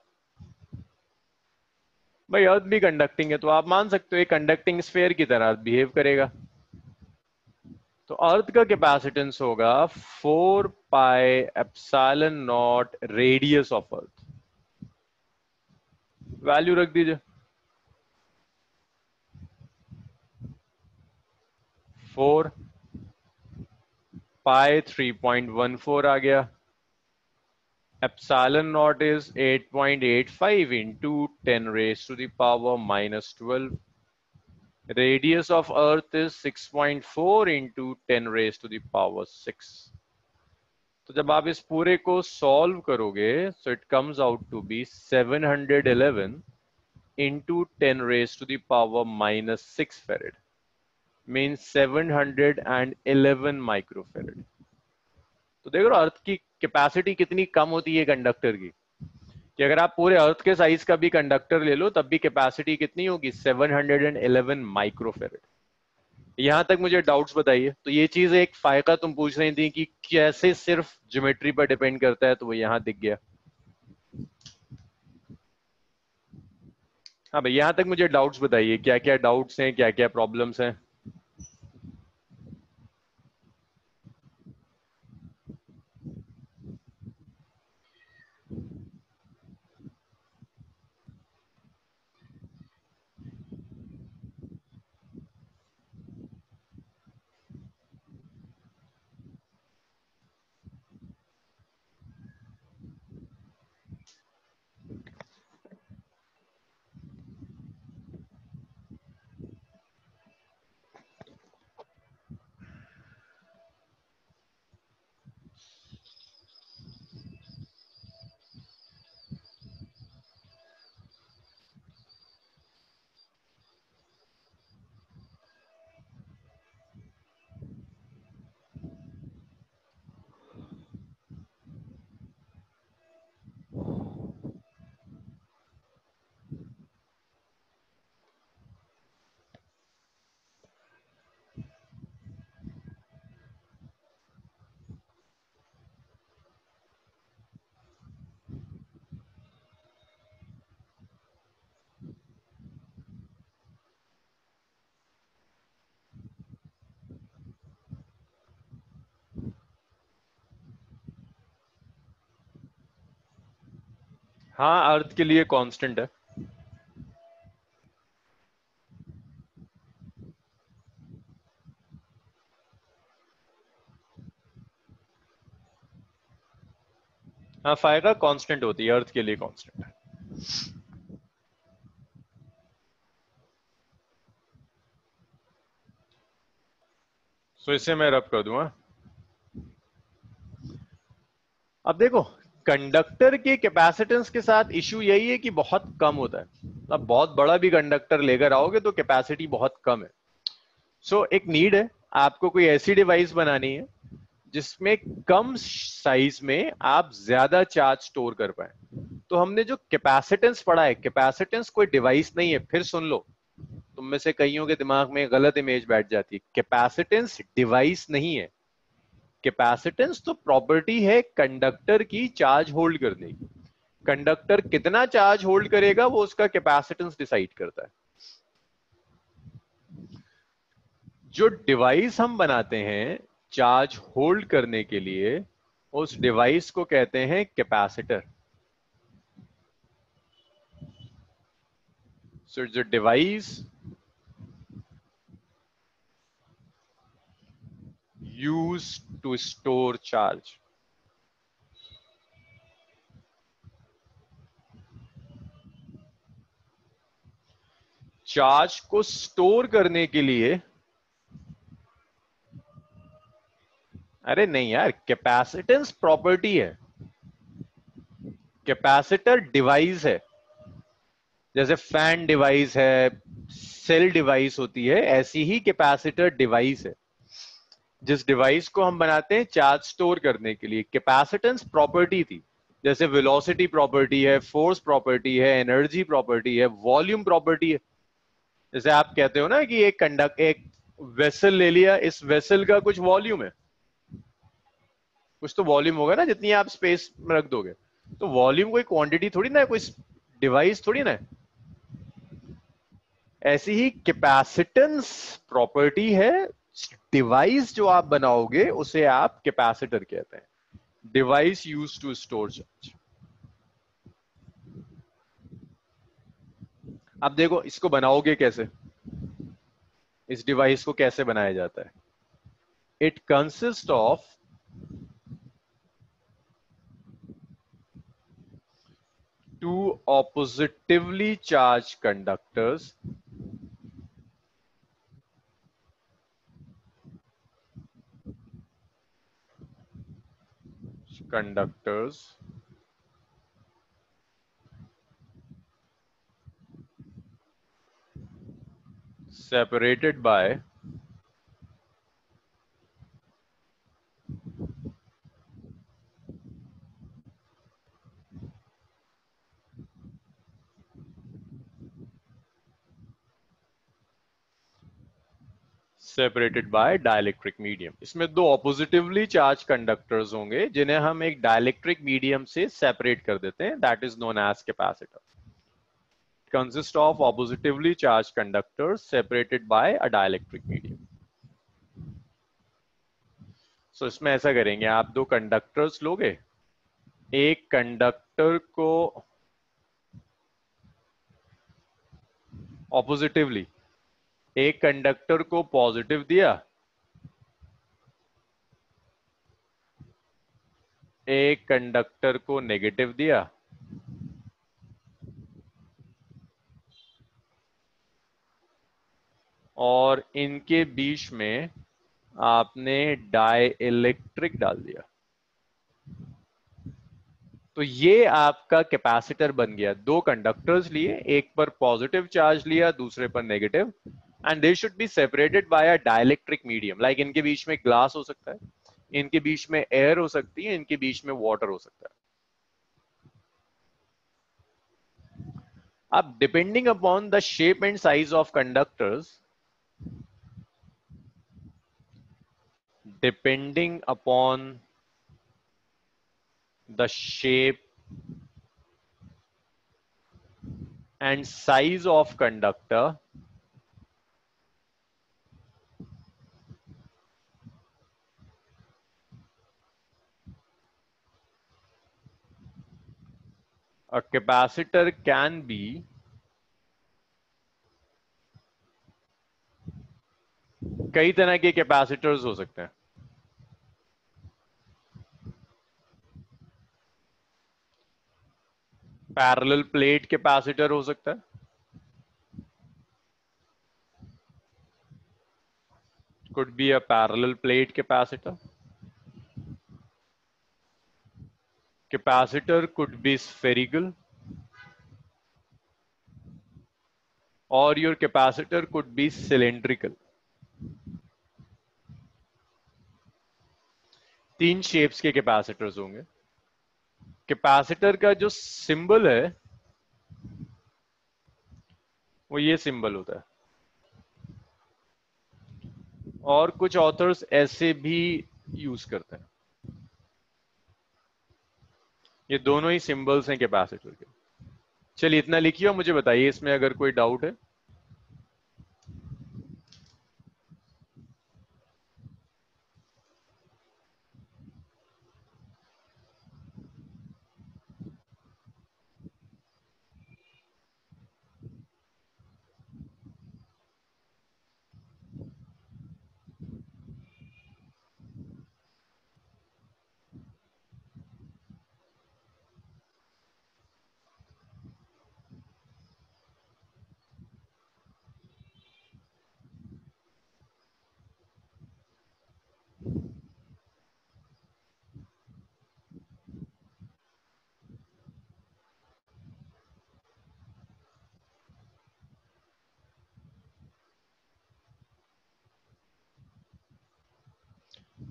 भाई अर्थ भी कंडक्टिंग है, तो आप मान सकते हो एक कंडक्टिंग स्फीयर की तरह बिहेव करेगा। तो अर्थ का कैपेसिटेंस होगा 4 pi epsilon naught radius of earth. Value रख दीजिए 4 पाई 3.14 आ गया। Epsilon naught is 8.85 into 10⁻⁻12। Radius of earth is 6.4 into 10⁻6। तो जब आप इस पूरे को सॉल्व करोगे so it comes out to be 711 into 10⁻⁻6 farad, means 711 microfarad. तो देखो अर्थ की कैपेसिटी कितनी कम होती है कंडक्टर की, कि अगर आप पूरे अर्थ के साइज का भी कंडक्टर ले लो तब भी कैपेसिटी कितनी होगी, 711 माइक्रोफेरेड। यहां तक मुझे डाउट्स बताइए। तो ये चीज एक फायका तुम पूछ रही थी कि कैसे सिर्फ ज्योमेट्री पर डिपेंड करता है, तो वो यहां दिख गया। हाँ भाई, यहां तक मुझे डाउट्स बताइए, क्या क्या डाउट्स हैं, क्या क्या प्रॉब्लम्स हैं। हाँ, अर्थ के लिए कांस्टेंट है। हाँ, फायदा कांस्टेंट होती है, अर्थ के लिए कांस्टेंट है। सो इसे मैं रब कर दूंगा। अब देखो, कंडक्टर के कैपेसिटेंस के साथ इश्यू यही है कि बहुत कम होता है। अब बहुत बड़ा भी कंडक्टर लेकर आओगे तो कैपेसिटी बहुत कम है। सो एक नीड है, आपको कोई ऐसी डिवाइस बनानी है जिसमें कम साइज में आप ज्यादा चार्ज स्टोर कर पाए। तो हमने जो कैपेसिटेंस पढ़ा है, कैपेसिटेंस कोई डिवाइस नहीं है। फिर सुन लो, तुम में से कईयों के दिमाग में गलत इमेज बैठ जाती है। कैपेसिटेंस डिवाइस नहीं है। कैपेसिटेंस तो प्रॉपर्टी है कंडक्टर की चार्ज होल्ड करने की। कंडक्टर कितना चार्ज होल्ड करेगा वो उसका कैपेसिटेंस डिसाइड करता है। जो डिवाइस हम बनाते हैं चार्ज होल्ड करने के लिए, उस डिवाइस को कहते हैं capacitor. So it's a device used to store charge। Charge को स्टोर करने के लिए, अरे नहीं यार, कैपेसिटेंस प्रॉपर्टी है, कैपेसिटर डिवाइस है। जैसे फैन डिवाइस है, सेल डिवाइस होती है, ऐसी ही कैपेसिटर डिवाइस है जिस डिवाइस को हम बनाते हैं चार्ज स्टोर करने के लिए। कैपेसिटेंस प्रॉपर्टी थी, जैसे वेलोसिटी प्रॉपर्टी है, फोर्स प्रॉपर्टी है, एनर्जी प्रॉपर्टी है, वॉल्यूम प्रॉपर्टी है। जैसे आप कहते हो ना कि एक वेसल ले लिया, इस वेसल का कुछ वॉल्यूम है, कुछ तो वॉल्यूम होगा ना जितनी आप स्पेस में रख दोगे। तो वॉल्यूम कोई क्वांटिटी थोड़ी ना है, कोई डिवाइस थोड़ी ना है। ऐसी ही कैपेसिटेंस प्रॉपर्टी है, डिवाइस जो आप बनाओगे उसे आप कैपेसिटर कहते हैं। Device use to store charge. अब देखो इसको बनाओगे कैसे, इस डिवाइस को कैसे बनाया जाता है। It consist of two oppositively charged conductors separated by dielectric medium. इसमें दो ऑपोजिटिवली चार्ज कंडक्टर्स होंगे जिन्हें हम एक डाइलेक्ट्रिक मीडियम से सेपरेट कर देते हैं, that is known as capacitor. Consist of oppositively charged conductors separated by a dielectric medium. So इसमें ऐसा करेंगे, आप दो कंडक्टर्स लोगे, एक कंडक्टर को ऑपोजिटिवली, एक कंडक्टर को पॉजिटिव दिया, एक कंडक्टर को नेगेटिव दिया, और इनके बीच में आपने डाइलेक्ट्रिक डाल दिया। तो ये आपका कैपेसिटर बन गया। दो कंडक्टर्स लिए, एक पर पॉजिटिव चार्ज लिया, दूसरे पर negative, and they should be separated by a dielectric medium. Like इनके बीच में ग्लास हो सकता है, इनके बीच में एयर हो सकती है, इनके बीच में वाटर हो सकता है। अब depending upon the shape and size of conductors, depending upon the shape and size of conductor, a capacitor can be कई तरह के कैपेसिटर्स हो सकते हैं। पैरेलल प्लेट कैपेसिटर हो सकता है, could be a parallel plate capacitor. Capacitor could be spherical, or your capacitor could be cylindrical. तीन शेप्स के कैपेसिटर्स होंगे। कैपेसिटर का जो सिंबल है वो ये सिंबल होता है, और कुछ ऑथर्स ऐसे भी यूज करते हैं। ये दोनों ही सिंबल्स हैं कैपेसिटर के। चलिए इतना लिखिए और मुझे बताइए इसमें अगर कोई डाउट है।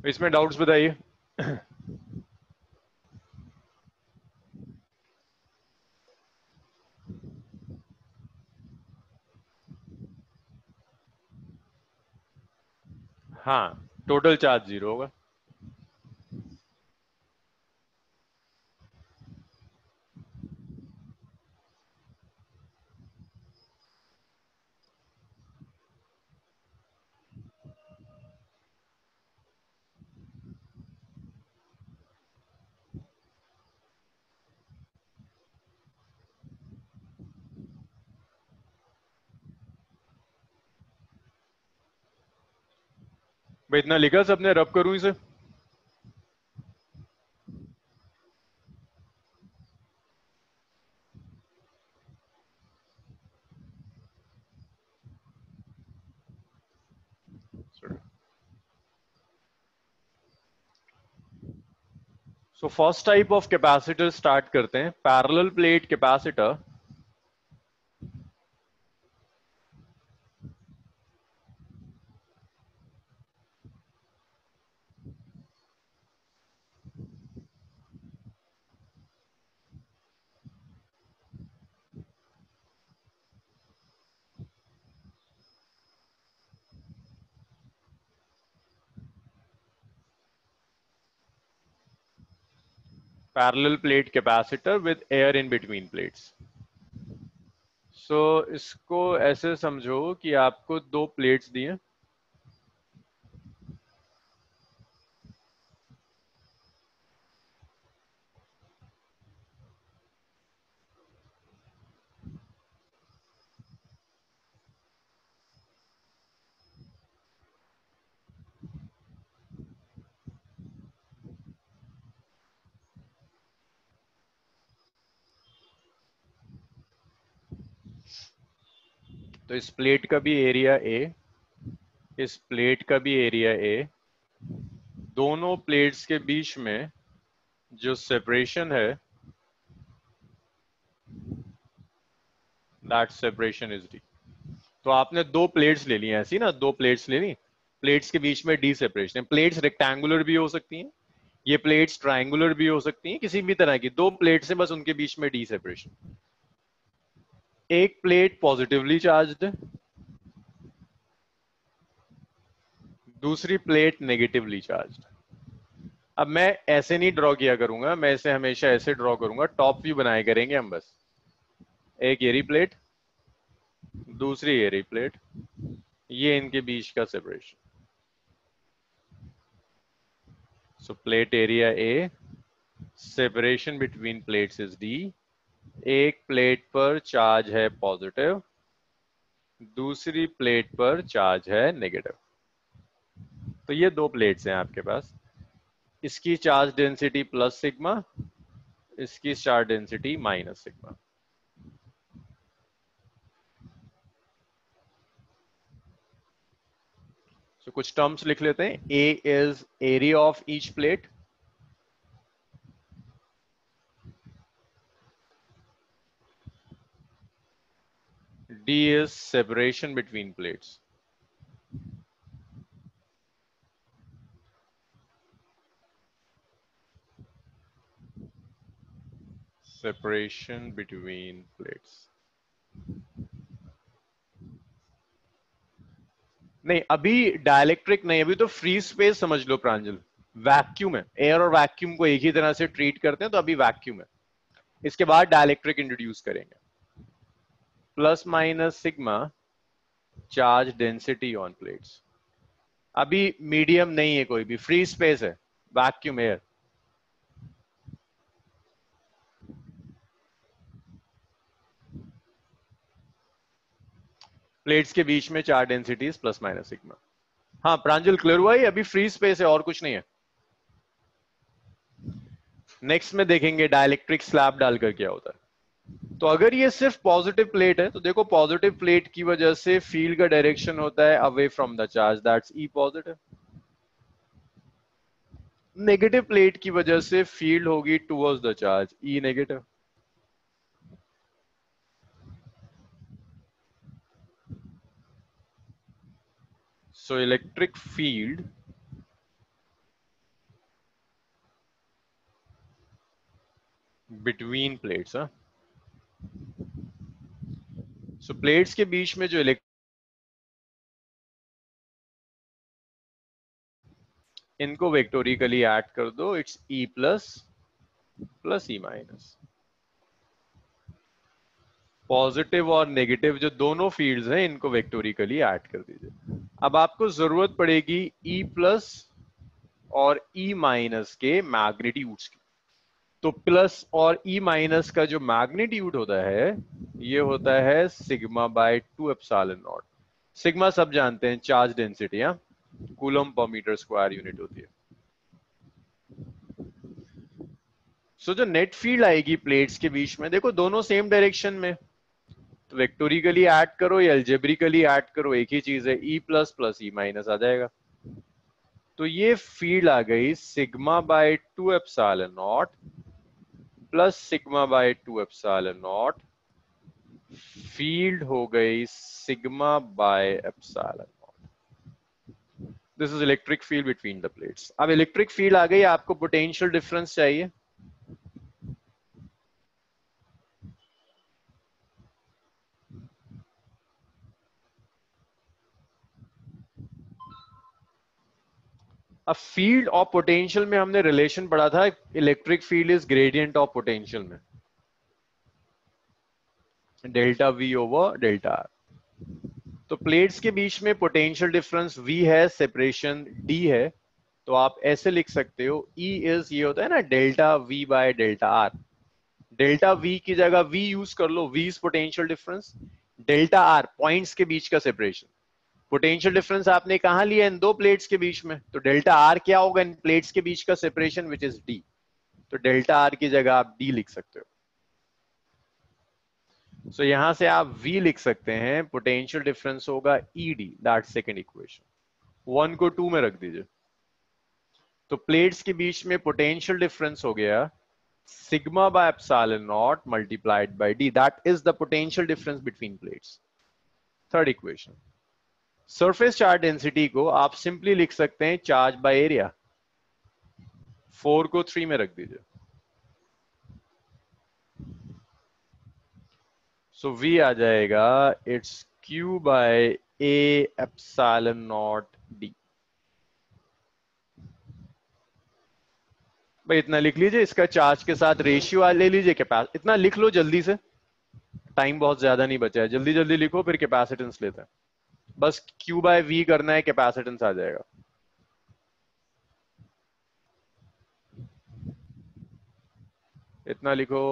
इसमें डाउट्स बताइए। हाँ, टोटल चार्ज 0 होगा। भाई इतना लिखा सबने, रब करूं इसे? So first type of capacitor start करते हैं, parallel plate capacitor. Parallel plate capacitor with air in between plates. So इसको ऐसे समझो कि आपको दो प्लेट्स दिए, तो इस प्लेट का भी एरिया ए, इस प्लेट का भी एरिया ए। दोनों प्लेट्स के बीच में जो सेपरेशन है, दैट सेपरेशन इज डी। तो आपने दो प्लेट्स ले ली ऐसी ना, दो प्लेट्स ले ली, प्लेट्स के बीच में डी सेपरेशन है। प्लेट्स रेक्टेंगुलर भी हो सकती हैं, ये प्लेट्स ट्रायंगुलर भी हो सकती हैं, किसी भी तरह की दो प्लेट्स हैं, बस उनके बीच में डी सेपरेशन। एक प्लेट पॉजिटिवली चार्ज्ड है, दूसरी प्लेट नेगेटिवली चार्ज्ड। अब मैं ऐसे नहीं ड्रॉ किया करूंगा, मैं इसे हमेशा ऐसे ड्रॉ करूंगा, टॉप व्यू बनाए करेंगे हम बस। एक एरी प्लेट, दूसरी एरी प्लेट, ये इनके बीच का separation. So plate area A, separation between plates is D. एक प्लेट पर चार्ज है पॉजिटिव, दूसरी प्लेट पर चार्ज है नेगेटिव। तो ये दो प्लेट्स हैं आपके पास, इसकी चार्ज डेंसिटी प्लस सिग्मा, इसकी चार्ज डेंसिटी माइनस सिग्मा। तो कुछ टर्म्स लिख लेते हैं। A is area of each plate, D is separation between plates, separation between plates. नहीं, अभी डायलेक्ट्रिक नहीं, अभी तो फ्री स्पेस समझ लो प्रांजल। वैक्यूम है, एयर और वैक्यूम को एक ही तरह से ट्रीट करते हैं, तो अभी वैक्यूम है। इसके बाद डायलेक्ट्रिक इंट्रोड्यूस करेंगे। Plus minus sigma charge density on plates. अभी मीडियम नहीं है, कोई भी फ्री स्पेस है, वैक्यूम एयर। प्लेट्स के बीच में चार डेंसिटीज प्लस माइनस सिग्मा। हाँ प्रांजल, क्लियर हुआ? ही अभी फ्री स्पेस है और कुछ नहीं है। नेक्स्ट में देखेंगे डाइलेक्ट्रिक स्लैब डालकर क्या होता है। तो अगर ये सिर्फ पॉजिटिव प्लेट है, तो देखो पॉजिटिव प्लेट की वजह से फील्ड का डायरेक्शन होता है away from the charge, that's E positive. Negative plate की वजह से फील्ड होगी towards the charge, E negative. So electric field between plates. हाँ, सो प्लेट्स के बीच में जो इनको वेक्टोरिकली ऐड कर दो, it's E plus plus E minus. Positive और नेगेटिव जो दोनों फील्ड्स हैं इनको वेक्टोरिकली ऐड कर दीजिए। अब आपको जरूरत पड़ेगी ई प्लस और ई माइनस के मैग्नीट्यूड्स की। तो प्लस और ई माइनस का जो मैग्नीट्यूड होता है ये होता है sigma by 2 epsilon naught. Sigma सब जानते हैं, चार्ज डेंसिटी, हाँ, कूलम पर मीटर स्क्वायर यूनिट होती है। सो जो नेट फील्ड आएगी प्लेट्स के बीच में, देखो दोनों सेम डायरेक्शन में, तो वेक्टोरिकली ऐड करो या एल्जेब्रिकली ऐड करो, एक ही चीज है, E plus plus E minus आ जाएगा। तो ये फील्ड आ गई sigma by 2 epsilon not plus sigma by 2 epsilon not, field हो गई sigma bye epsilon not. This is electric field between the plates. अब इलेक्ट्रिक फील्ड आ गई, आपको पोटेंशियल डिफरेंस चाहिए। अब फील्ड और पोटेंशियल में हमने रिलेशन पढ़ा था, electric field is gradient of potential में, delta V over delta R. तो प्लेट्स के बीच में पोटेंशियल डिफरेंस V है, सेपरेशन D है, तो आप ऐसे लिख सकते हो E इज, ये होता है ना delta V by delta R. Delta V की जगह V यूज कर लो, V is potential difference, delta R points के बीच का सेपरेशन। पोटेंशियल डिफरेंस आपने कहा लिया, इन दो प्लेट्स के बीच में, तो डेल्टा आर क्या होगा इन प्लेट्स के बीच का सेपरेशन, विच इज D। तो डेल्टा आर की जगह आप D लिख सकते हो। सो यहां से आप V लिख सकते हैं, पोटेंशियल डिफरेंस होगा ED, दैट सेकेंड इक्वेशन। 1 को 2 में रख दीजिए। तो प्लेट्स के बीच में पोटेंशियल डिफरेंस हो गया sigma bye epsilon not multiplied by D, that is the potential difference between plates. Third equation, surface charge density को आप सिंपली लिख सकते हैं चार्ज बाय एरिया। 4 को 3 में रख दीजिए। सो V आ जाएगा it's Q by A epsilon naught D. भाई इतना लिख लीजिए, इसका चार्ज के साथ रेशियो ले लीजिए, कैपेसिटी इतना लिख लो जल्दी से, टाइम बहुत ज्यादा नहीं बचा है, जल्दी जल्दी लिखो, फिर कैपेसिटेंस लेते हैं। बस Q बाय V करना है, कैपेसिटेंस आ जाएगा। इतना लिखो।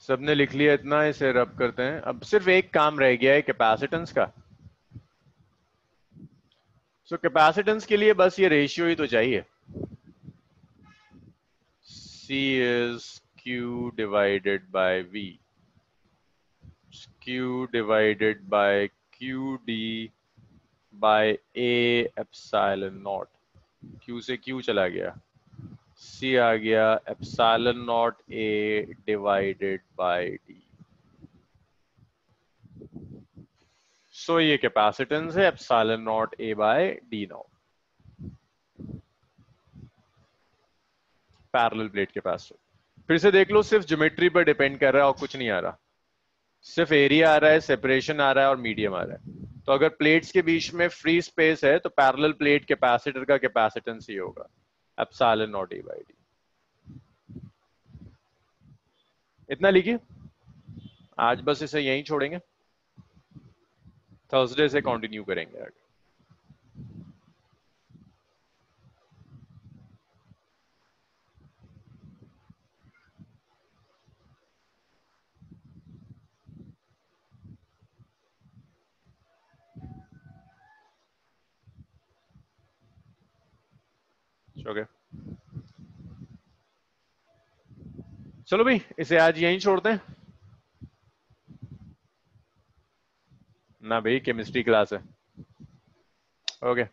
सबने लिख लिया इतना, इसे रब करते हैं। अब सिर्फ एक काम रह गया है कैपेसिटेंस का। सो कैपेसिटेंस के लिए बस ये रेशियो ही तो चाहिए, C is Q divided by V, Q divided by QD by A epsilon naught. Q से Q चला गया, C आ गया epsilon naught A divided by D। So ये कैपेसिटेंस है epsilon naught A by D। Now parallel plate capacitor फिर से देख लो, सिर्फ ज्योमेट्री पर डिपेंड कर रहा है और कुछ नहीं आ रहा, सिर्फ एरिया आ रहा है, सेपरेशन आ रहा है और मीडियम आ रहा है। तो अगर प्लेट्स के बीच में फ्री स्पेस है तो पैरेलल प्लेट कैपेसिटर का कैपेसिटेंस ही होगा epsilon naught A by D। इतना लिखिए। आज बस इसे यहीं छोड़ेंगे, थर्सडे से कंटिन्यू करेंगे आगे। ओके, चलो भाई इसे आज यहीं छोड़ते हैं ना भाई, केमिस्ट्री क्लास है। ओके।